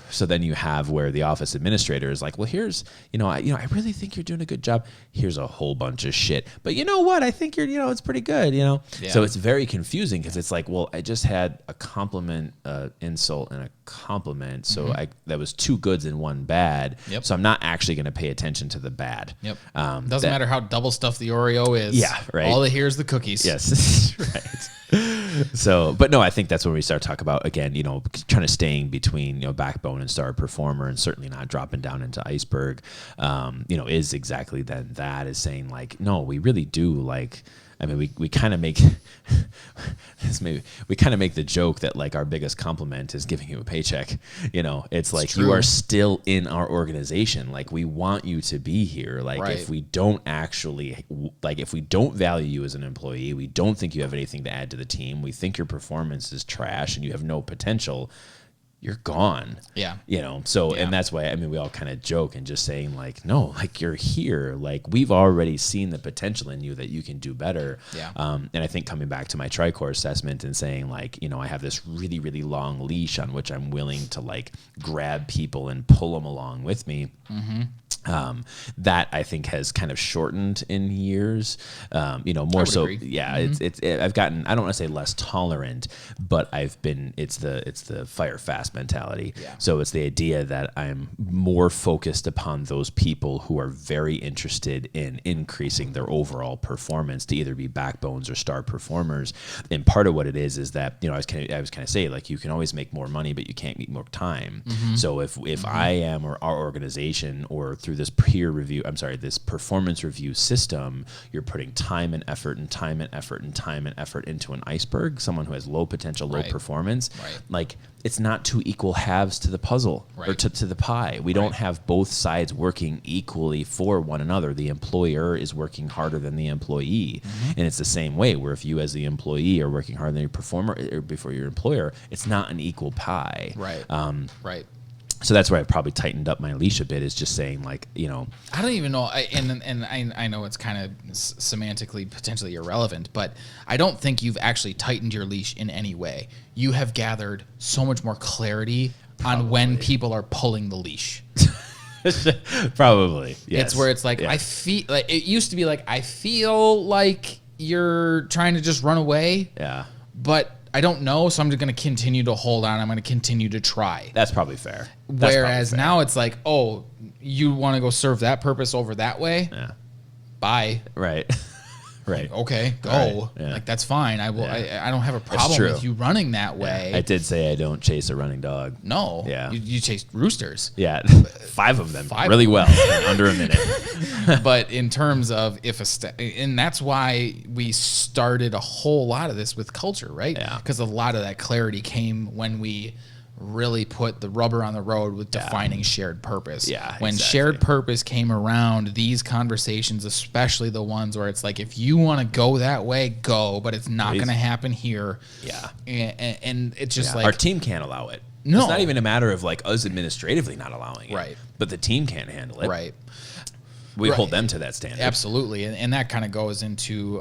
So then you have where the office administrator is like, well, here's, I really think you're doing a good job. Here's a whole bunch of shit. But you know what? I think you're, it's pretty good, Yeah. So it's very confusing because it's like, well, I just had a compliment, insult, and a compliment. So that was 2 goods and 1 bad. Yep. So I'm not actually going to pay attention to the bad. Yep. Doesn't matter how double stuffed the Oreo is. Yeah, right. All they hear is the cookies. Yes, right. So, but no, I think that's when we start to talk about, again, trying to staying between, backbone and star performer, and certainly not dropping down into iceberg, is exactly that is saying like, no, we really do like, I mean, we kind of make we kind of make the joke that like our biggest compliment is giving you a paycheck. It's like true. You are still in our organization. Like we want you to be here. Like right. if we don't actually if we don't value you as an employee, we don't think you have anything to add to the team. We think your performance is trash and you have no potential. You're gone. Yeah. So, and that's why, we all kind of joke and just saying like, no, like you're here. Like we've already seen the potential in you that you can do better. Yeah. And I think coming back to my TriCore assessment and saying like, I have this really, really long leash on which I'm willing to like grab people and pull them along with me. Mm-hmm. That I think has kind of shortened in years, more so. Agree. Yeah. Mm-hmm. I've gotten, I don't want to say less tolerant, but it's the fire fast mentality. Yeah. So it's the idea that I'm more focused upon those people who are very interested in increasing their overall performance to either be backbones or star performers. And part of what it is that, I was kind of saying like, you can always make more money, but you can't make more time. Mm-hmm. So if mm-hmm. I am, or our organization, or through this this performance review system, you're putting time and effort and time and effort and time and effort into an iceberg, someone who has low potential, low performance, like it's not 2 equal halves to the puzzle or to the pie. We don't have both sides working equally for one another. The employer is working harder than the employee. Mm-hmm. And it's the same way where if you as the employee are working harder than your performer or before your employer, it's not an equal pie. Right. Right. So that's where I've probably tightened up my leash a bit, is just saying like, I don't even know. I know it's kind of semantically potentially irrelevant, but I don't think you've actually tightened your leash in any way. You have gathered so much more clarity on when people are pulling the leash. Probably. Yes. It's where it's like, I feel like it used to be like, I feel like you're trying to just run away. Yeah. But I don't know, so I'm just going to continue to hold on. I'm going to continue to try. That's probably fair. Whereas now it's like, oh, you want to go serve that purpose over that way? Yeah. Bye. Right. Right. Okay, go. Right. Yeah. Like that's fine. I will. Yeah. I don't have a problem with you running that way. I did say I don't chase a running dog. No. Yeah. You chase roosters. Yeah. 5 of them. Really well. In under a minute. But in terms of and that's why we started a whole lot of this with culture, right? Yeah. Because a lot of that clarity came when we really put the rubber on the road with defining shared purpose. Yeah, when exactly. shared purpose came around, these conversations, especially the ones where it's like, if you want to go that way, go, but it's not going to happen here. Yeah. And it's just like, our team can't allow it. No. It's not even a matter of like us administratively not allowing it. Right. But the team can't handle it. Right. We hold them to that standard. Absolutely. And that kind of goes into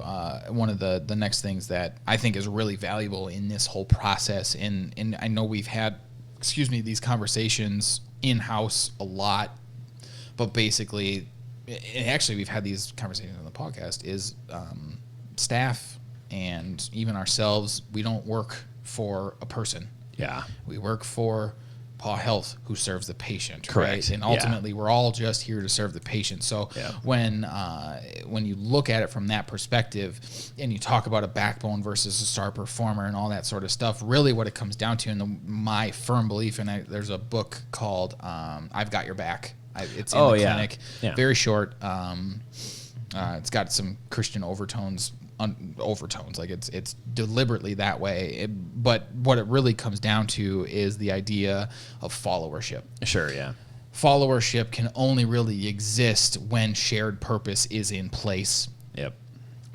one of the next things that I think is really valuable in this whole process. And I know we've had, these conversations in-house a lot, but basically, and actually we've had these conversations on the podcast, is staff and even ourselves, we don't work for a person. Yeah. We work for PAW Health, who serves the patient. Correct. Right? And ultimately, we're all just here to serve the patient. So when you look at it from that perspective, and you talk about a backbone versus a star performer and all that sort of stuff, really what it comes down to, and my firm belief, and there's a book called "I've Got Your Back." It's in the clinic. Yeah. Very short. It's got some Christian overtones. Like it's deliberately that way, but what it really comes down to is the idea of followership. Sure, yeah. Followership can only really exist when shared purpose is in place. Yep.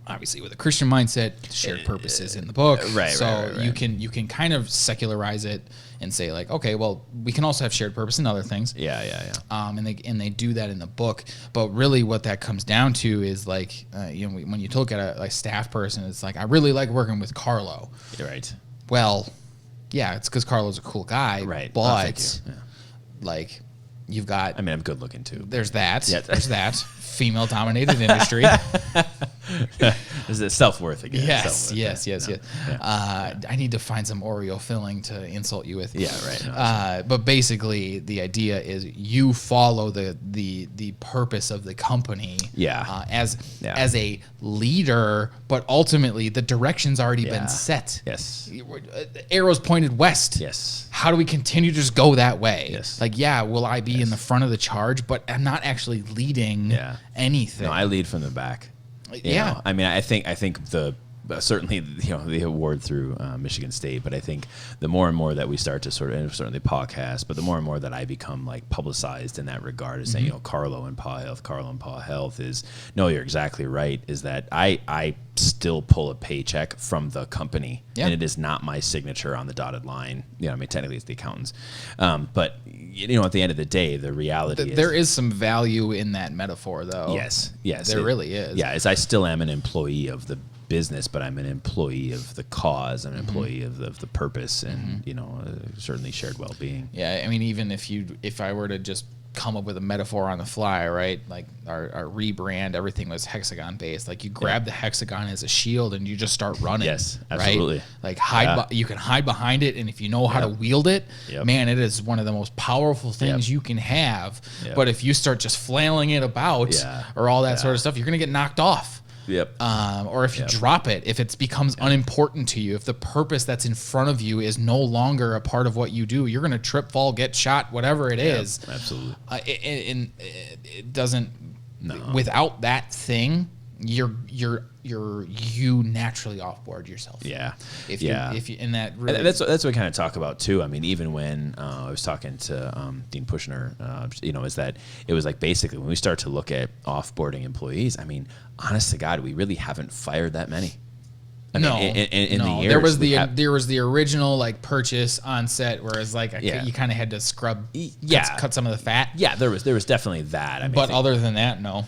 Obviously, with a Christian mindset, shared purpose is in the book. Right. So right. you can kind of secularize it and say like, okay, well, we can also have shared purpose in other things. Yeah. And they do that in the book. But really, what that comes down to is like, when you look at a staff person, it's like, I really like working with Carlo. You're right. Well, yeah, it's because Carlo's a cool guy. Right. But like you've got. I mean, I'm good looking too. There's that. Yeah. There's that. Female dominated industry. Is it self-worth again? Yes. Yeah. I need to find some Oreo filling to insult you with. Yeah, right. No, but basically, the idea is you follow the purpose of the company. Yeah. As a leader, but ultimately the direction's already been set. Yes. Arrows pointed west. Yes. How do we continue to just go that way? Yes. Like, will I be in the front of the charge, but I'm not actually leading anything. No, I lead from the back. You know? I mean, I think the certainly the award through Michigan State, but I think the more and more that we start to sort of, and certainly PAWCast, but the more and more that I become like publicized in that regard, is saying Carlo and PAW Health is no, you're exactly right. Is that I still pull a paycheck from the company, and it is not my signature on the dotted line. I mean, technically it's the accountant's, but at the end of the day, the reality is there is some value in that metaphor, though. Yes, there really is. Yeah, as I still am an employee of the business, but I'm an employee of the cause. I'm an employee of the purpose, and certainly shared well-being. Yeah, I mean, even if I were to just come up with a metaphor on the fly, right? Like our rebrand, everything was Hexagon based. Like you grab the Hexagon as a shield and you just start running. Yes, absolutely. Right? Like you can hide behind it, and if you know how to wield it, man, it is one of the most powerful things you can have. But if you start just flailing it about or all that sort of stuff, you're gonna get knocked off. Or if you drop it, if it becomes unimportant to you, if the purpose that's in front of you is no longer a part of what you do, you're going to trip, fall, get shot, whatever it is. Absolutely. And it doesn't. No. Without that thing, you naturally offboard yourself. If you in that really, that's what we kind of talk about too. I mean, even when I was talking to Dean Pushner, is that it was like basically when we start to look at offboarding employees, I mean, honest to God, we really haven't fired that many. I mean, in the years there was the original like purchase on set, whereas like you kind of had to scrub, cut some of the fat. Yeah, there was definitely that. I mean, but other than that, no,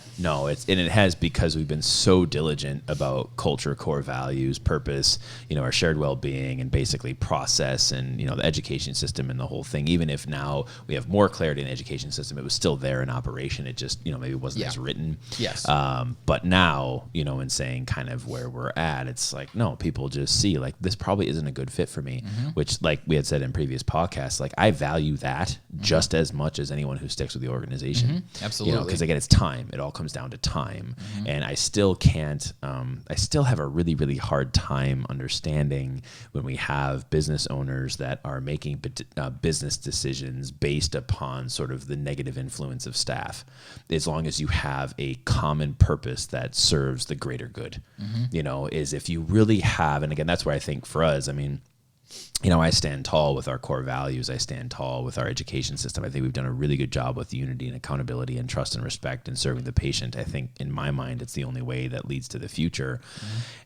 it has, because we've been so diligent about culture, core values, purpose, our shared well-being, and basically process, and the education system and the whole thing. Even if now we have more clarity in the education system, it was still there in operation. It just maybe wasn't as written. Yes. But now in saying kind of where we're at, it's like, no, people just see like this probably isn't a good fit for me, which, like we had said in previous podcasts, like I value that just as much as anyone who sticks with the organization. Absolutely. Because again, it's time. It all comes down to time. And I still can't, I still have a really, really hard time understanding when we have business owners that are making business decisions based upon sort of the negative influence of staff, as long as you have a common purpose that serves the greater good. Is if you really have, and again, that's where I think for us, I mean, I stand tall with our core values. I stand tall with our education system. I think we've done a really good job with unity and accountability and trust and respect and serving the patient. I think in my mind, it's the only way that leads to the future.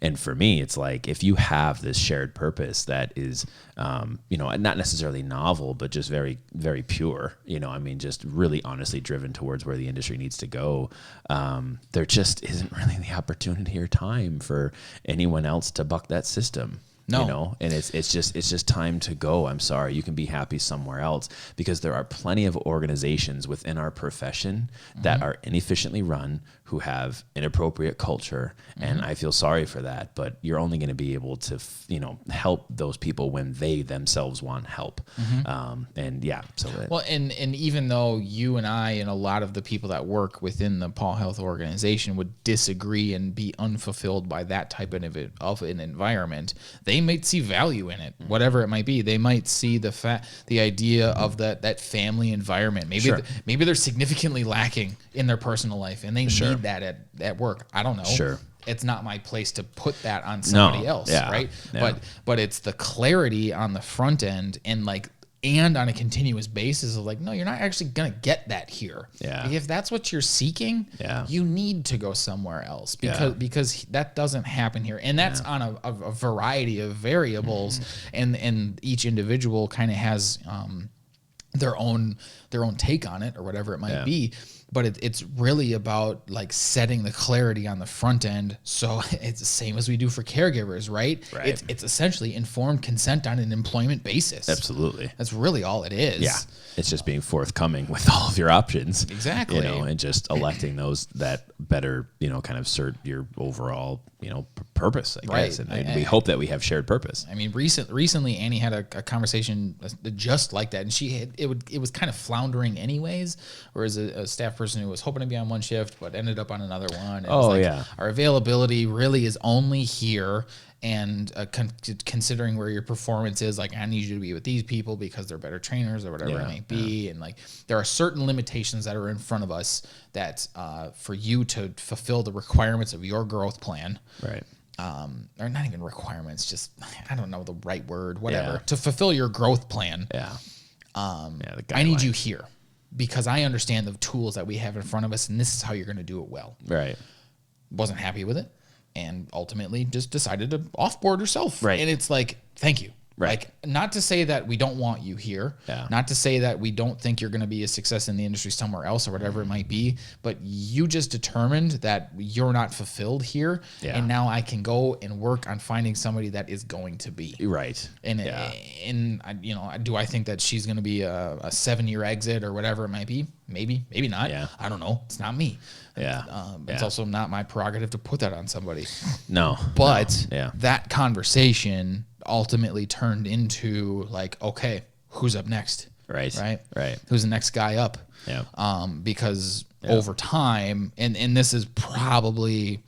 And for me, it's like, if you have this shared purpose that is, not necessarily novel, but just very, very pure, I mean, just really honestly driven towards where the industry needs to go. There just isn't really the opportunity or time for anyone else to buck that system. No. And it's just time to go. I'm sorry, you can be happy somewhere else, because there are plenty of organizations within our profession that are inefficiently run, who have inappropriate culture, and I feel sorry for that. But you're only going to be able to help those people when they themselves want help. And even though you and I and a lot of the people that work within the PAW Health organization would disagree and be unfulfilled by that type of an environment, they might see value in it, whatever it might be. They might see the idea of that family environment. Maybe they're significantly lacking in their personal life, and they need that at work. I don't know. It's not my place to put that on somebody else, right? Yeah. But it's the clarity on the front end, and on a continuous basis of like, no, you're not actually gonna get that here. Yeah. If that's what you're seeking, you need to go somewhere else, because that doesn't happen here, and that's on a variety of variables, and each individual kind of has their own take on it or whatever it might be. But it's really about like setting the clarity on the front end. So it's the same as we do for caregivers, right? It's essentially informed consent on an employment basis. Absolutely. That's really all it is. Yeah. It's just being forthcoming with all of your options. Exactly. You know, and just electing those that better, you know, kind of serve your overall, you know, purpose, I guess. And we hope that we have shared purpose. I mean, recently Annie had a conversation just like that, and it was kind of floundering anyways. Whereas a staff person who was hoping to be on one shift but ended up on another one. And our availability really is only here. And considering where your performance is, like, I need you to be with these people because they're better trainers or whatever it may be. And like, there are certain limitations that are in front of us that for you to fulfill the requirements of your growth plan, right? Or not even requirements, just, I don't know the right word, whatever, to fulfill your growth plan. I need you here because I understand the tools that we have in front of us, and this is how you're going to do it well. Right. Wasn't happy with it. And ultimately just decided to offboard herself. Right. And it's like, thank you. Right. Like, not to say that we don't want you here. Not to say that we don't think you're going to be a success in the industry somewhere else or whatever it might be. But you just determined that you're not fulfilled here. And now I can go and work on finding somebody that is going to be. Right. And, you know, do I think that she's going to be a 7-year exit or whatever it might be? Maybe not. I don't know. It's not me. It's also not my prerogative to put that on somebody. No. But that conversation ultimately turned into like, okay, who's up next? Right. Who's the next guy up? Because over time, and this is probably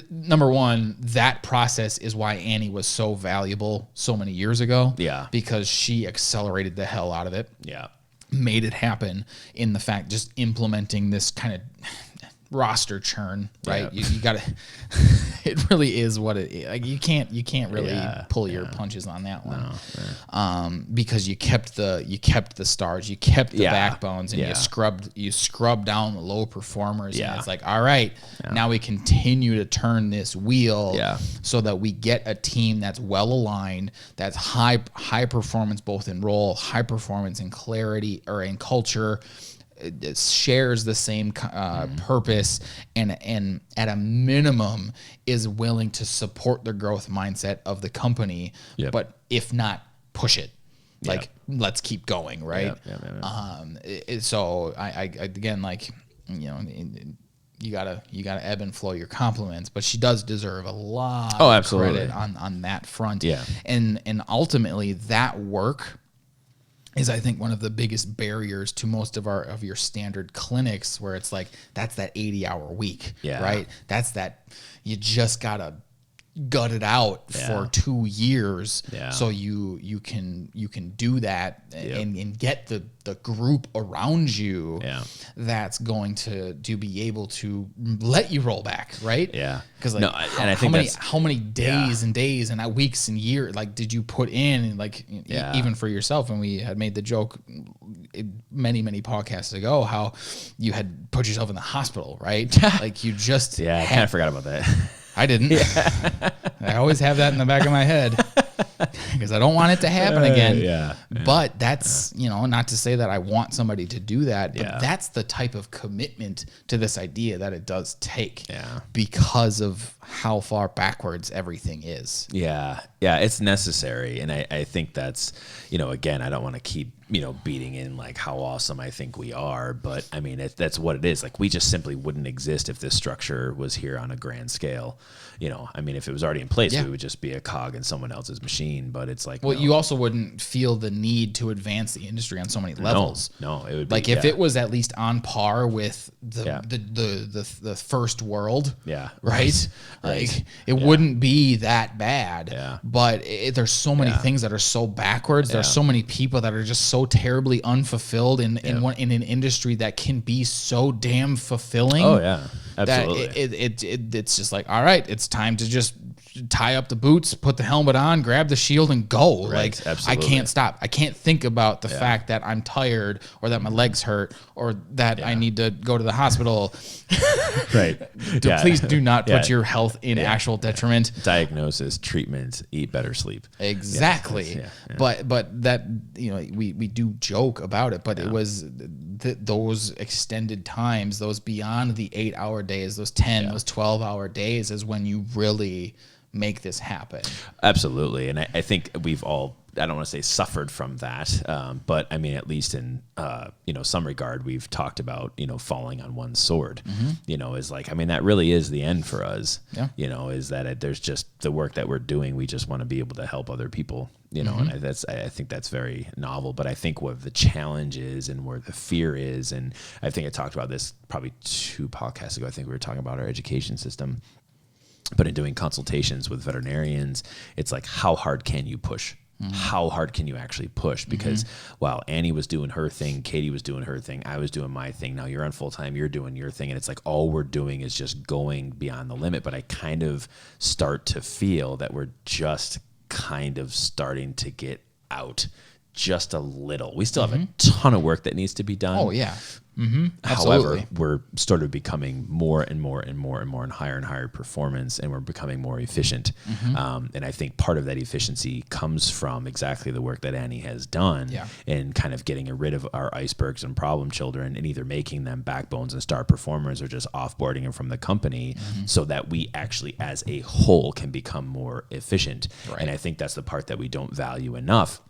number one, that process is why Annie was so valuable so many years ago. Because she accelerated the hell out of it. Made it happen in the fact just implementing this kind of roster churn, right? You gotta it really is what it is. Like, you can't really pull your punches on that one. Because you kept the stars, you kept the backbones, and you scrubbed down the low performers. And it's like, all right, now we continue to turn this wheel so that we get a team that's well aligned, that's high performance both in role, high performance in clarity or in culture, it shares the same purpose, and at a minimum is willing to support the growth mindset of the company, but if not, push it. Like, let's keep going, right? So I again, like, you know, you gotta ebb and flow your compliments, but she does deserve a lot of credit on that front. And ultimately that work is, I think, one of the biggest barriers to most of your standard clinics, where it's like, that's that 80-hour week, right? That's that you just gotta gut it out for 2 years, so you can do that and get the group around you that's going to be able to let you roll back, right? Because how many days and days and weeks and years like did you put in, like even for yourself? And we had made the joke many podcasts ago how you had put yourself in the hospital, right? Like, you just I kind of forgot about that. I didn't. I always have that in the back of my head because I don't want it to happen again. But that's, you know, not to say that I want somebody to do that, but that's the type of commitment to this idea that it does take because of how far backwards everything is. It's necessary. And I think that's, you know, again, I don't want to keep, you know, beating in like how awesome I think we are, but I mean, that's what it is. Like, we just simply wouldn't exist if this structure was here on a grand scale. You know, I mean, if it was already in place, we would just be a cog in someone else's machine. But it's like, well, you also wouldn't feel the need to advance the industry on so many levels. No, it would like be, if it was at least on par with the first world, right? Like, it wouldn't be that bad. But there's so many things that are so backwards. There's so many people that are just so terribly unfulfilled in an industry that can be so damn fulfilling. Absolutely. That it's just like, all right, it's time to just tie up the boots, put the helmet on, grab the shield, and go. Right, Like, absolutely. I can't stop. I can't think about the fact that I'm tired or that my legs hurt or that I need to go to the hospital. Right. Please do not put your health in actual detriment. Diagnosis, treatment, eat better, sleep. Exactly. But that, we do joke about it, but it was those extended times, those beyond the 8-hour days, those 10, those 12-hour days is when you really make this happen. Absolutely. And I think we've all, I don't want to say suffered from that, but I mean, at least in, some regard, we've talked about, falling on one sword, is like, I mean, that really is the end for us, is that there's just the work that we're doing. We just want to be able to help other people, and I think that's very novel, but I think what the challenge is and where the fear is, and I think I talked about this probably 2 podcasts ago. I think we were talking about our education system, but in doing consultations with veterinarians, it's like, how hard can you push? How hard can you actually push? Because while Annie was doing her thing, Katie was doing her thing, I was doing my thing. Now you're on full time, you're doing your thing. And it's like all we're doing is just going beyond the limit. But I kind of start to feel that we're just kind of starting to get out just a little. We still have a ton of work that needs to be done. Oh, yeah. However, we're sort of becoming more and more and more and more and higher performance, and we're becoming more efficient. And I think part of that efficiency comes from exactly the work that Annie has done in kind of getting rid of our icebergs and problem children and either making them backbones and star performers or just offboarding them from the company so that we actually as a whole can become more efficient. Right. And I think that's the part that we don't value enough.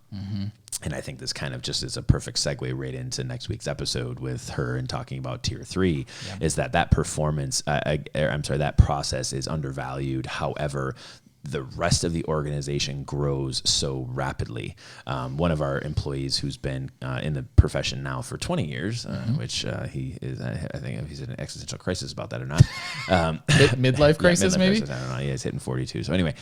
And I think this kind of just is a perfect segue right into next week's episode with her and talking about tier 3 is that performance, that process is undervalued. However, the rest of the organization grows so rapidly. One of our employees who's been in the profession now for 20 years, which he is, I think he's in an existential crisis about that or not. Midlife crisis, maybe? Crisis, I don't know. Yeah, he's hitting 42. So anyway,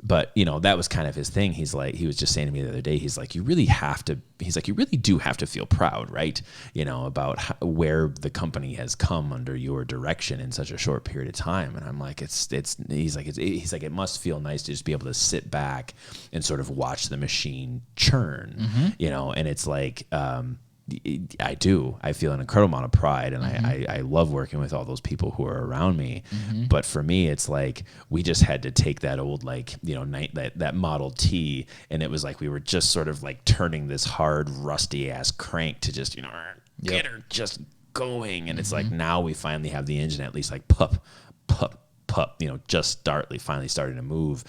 but that was kind of his thing. He's like, he was just saying to me the other day, he's like, you really do have to feel proud, right? About where the company has come under your direction in such a short period of time. And I'm like, he's like, it must feel nice to just be able to sit back and sort of watch the machine churn, and it's like, I do. I feel an incredible amount of pride, and I love working with all those people who are around me. But for me, it's like we just had to take that old that Model T, and it was like we were just sort of like turning this hard, rusty ass crank to just get her just going. And it's like now we finally have the engine at least like pup, just finally starting to move.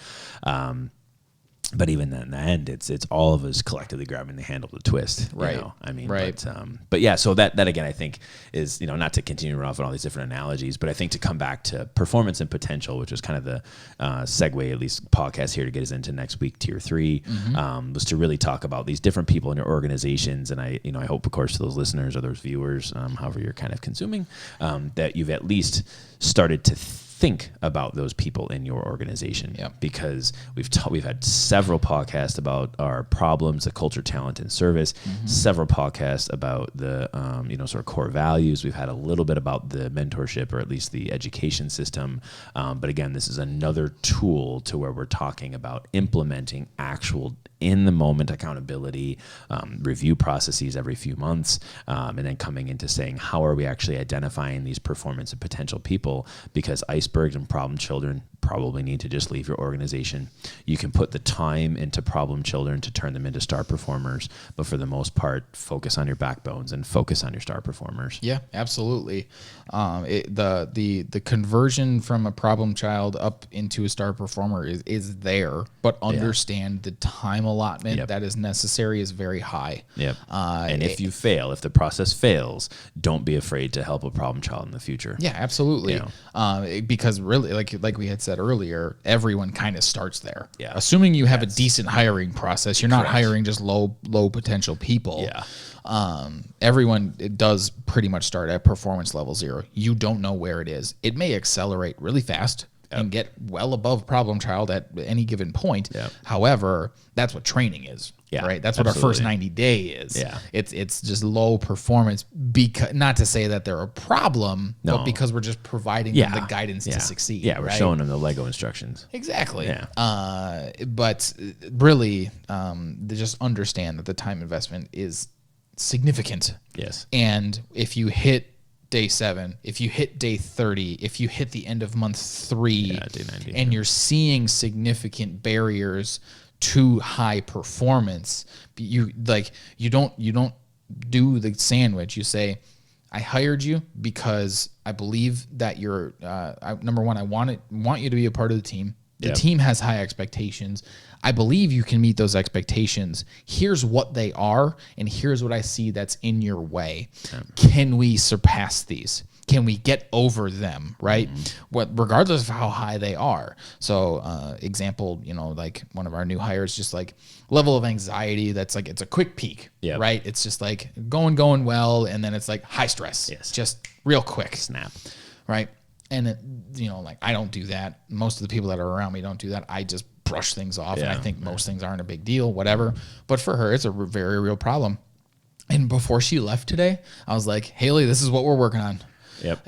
But even then, in the end, it's all of us collectively grabbing the handle to twist. Right. I mean, right. But yeah, so that again, I think is, not to continue off on all these different analogies, but I think to come back to performance and potential, which is kind of the segue, at least podcast here to get us into next week, tier 3, was to really talk about these different people in your organizations. And I hope, of course, to those listeners or those viewers, however you're kind of consuming, that you've at least started to think about those people in your organization, because we've had several podcasts about our problems, the culture, talent, and service, several podcasts about the sort of core values. We've had a little bit about the mentorship, or at least the education system. But again, this is another tool to where we're talking about implementing actual in the moment accountability, review processes every few months, and then coming into saying, how are we actually identifying these performance and potential people? Because icebergs and problem children probably need to just leave your organization. You can put the time into problem children to turn them into star performers, but for the most part, focus on your backbones and focus on your star performers. Yeah, absolutely. The conversion from a problem child up into a star performer is there, but understand the time allotment that is necessary is very high. And if you fail, if the process fails, don't be afraid to help a problem child in the future. Yeah, absolutely. Because really, like we had said earlier, everyone kind of starts there. Assuming you have a decent hiring process, you're not hiring just low potential people. Everyone does pretty much start at performance level 0. You don't know where it is. It may accelerate really fast. and get well above problem child at any given point. Yep. However, that's what training is. Yeah, right. That's what our first 90 day is. Yeah. It's just low performance, because not to say that they're a problem, but because we're just providing them the guidance to succeed. Yeah, we're showing them the Lego instructions. Exactly. Yeah. But really, they just understand that the time investment is significant. Yes. And if you hit day 7, if you hit day 30, if you hit the end of month 3, day 90, and you're seeing significant barriers to high performance, you don't do the sandwich. You say, I hired you because I believe that you're number one, I want you to be a part of the team. The team has high expectations. I believe you can meet those expectations. Here's what they are, and here's what I see that's in your way. Can we surpass these? Can we get over them, right? Regardless of how high they are. So, example, like one of our new hires, just like level of anxiety, that's like, it's a quick peak, right? It's just like going well, and then it's like high stress. Yes. Just real quick. Snap. Right? And, like I don't do that. Most of the people that are around me don't do that. I just brush things off, and I think most things aren't a big deal, whatever. But for her, it's a very real problem. And before she left today, I was like, Haley, this is what we're working on. Yep.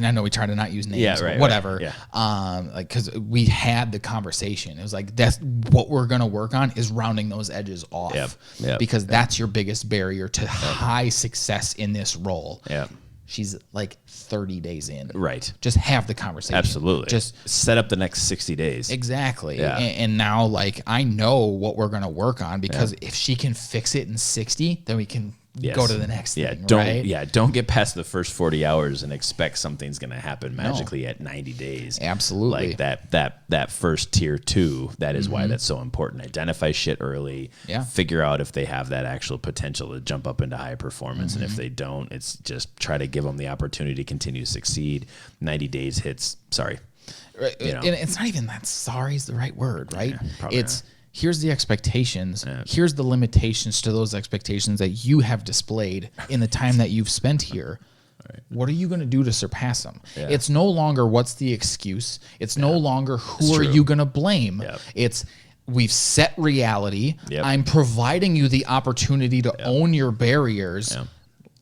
I know we try to not use names, but whatever. Right. Yeah. Like, because we had the conversation. It was like, that's what we're going to work on, is rounding those edges off. Yep. Because that's your biggest barrier to high success in this role. Yeah. She's like 30 days in. Right. Just have the conversation. Absolutely. Just set up the next 60 days. Exactly. Yeah. And now, like, I know what we're going to work on, because if she can fix it in 60, then we can go to the next thing. Don't get past the first 40 hours and expect something's going to happen magically at 90 days. Absolutely. Like that first tier 2, that is why that's so important. Identify shit early. Yeah. Figure out if they have that actual potential to jump up into high performance. And if they don't, it's just try to give them the opportunity to continue to succeed. 90 days hits, sorry. And it's not even that sorry is the right word, right? Yeah, it's here's the expectations. Here's the limitations to those expectations that you have displayed in the time that you've spent here. Right. What are you going to do to surpass them? Yeah. It's no longer what's the excuse. It's no longer who are you going to blame. Yep. It's we've set reality. Yep. I'm providing you the opportunity to own your barriers. Yep.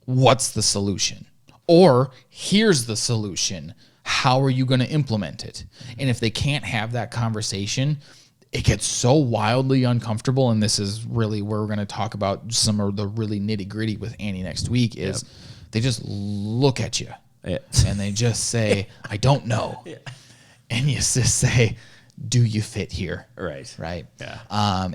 What's the solution? Or here's the solution. How are you going to implement it? And if they can't have that conversation, it gets so wildly uncomfortable. And this is really where we're going to talk about some of the really nitty gritty with Annie next week, is they just look at you and they just say, I don't know. And you just say, do you fit here? Right. Right. Yeah.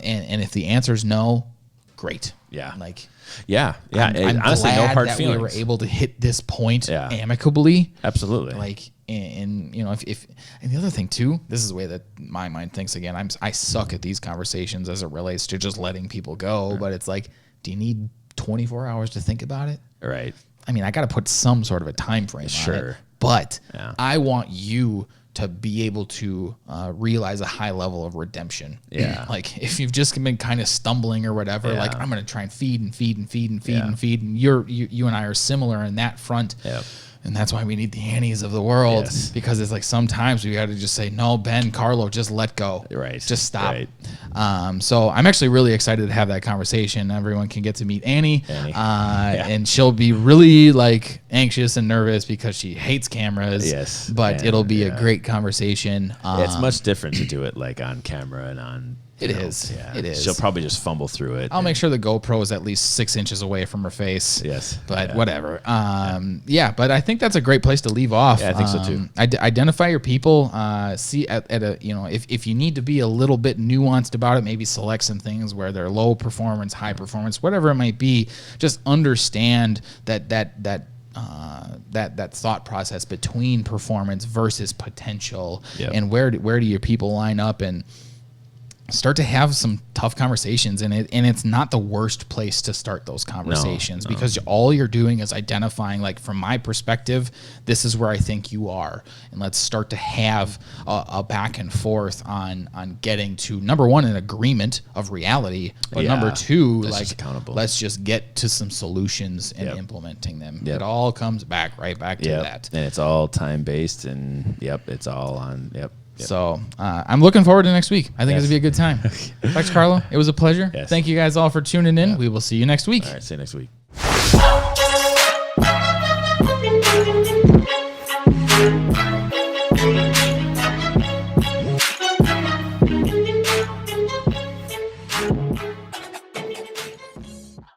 And if the answer is no, great. Yeah. Like, I'm honestly, honestly, no hard that feelings. we were able to hit this point amicably. Absolutely. Like, and if and the other thing too, this is the way that my mind thinks again. I suck at these conversations as it relates to just letting people go. But it's like, do you need 24 hours to think about it? Right. I mean, I got to put some sort of a time frame on it. But I want you to be able to realize a high level of redemption. Yeah. Like if you've just been kind of stumbling or whatever, like I'm going to try and feed. And you and I are similar in that front. Yeah. And that's why we need the Annies of the world, because it's like sometimes we got to just say, no, Ben, Carlo, just let go. Right. Just stop. Right. So I'm actually really excited to have that conversation. Everyone can get to meet Annie. And she'll be really like anxious and nervous because she hates cameras. Yes. But it'll be a great conversation. It's much different to do it like on camera and on. It is. She'll probably just fumble through it. I'll make sure the GoPro is at least 6 inches away from her face. Yes. But whatever. But I think that's a great place to leave off. Yeah, I think so too. Identify your people. See at a, if you need to be a little bit nuanced about it, maybe select some things where they're low performance, high performance, whatever it might be. Just understand that thought process between performance versus potential, and where do your people line up. And start to have some tough conversations, and it's not the worst place to start those conversations because all you're doing is identifying, like, from my perspective, this is where I think you are, and let's start to have a back and forth on getting to, number one, an agreement of reality, but number two, let's just get to some solutions and implementing them. It all comes back to that, and it's all time based, and it's all on So I'm looking forward to next week. I think it's going to be a good time. Thanks, Carlo. It was a pleasure. Yes. Thank you guys all for tuning in. We will see you next week. All right, see you next week.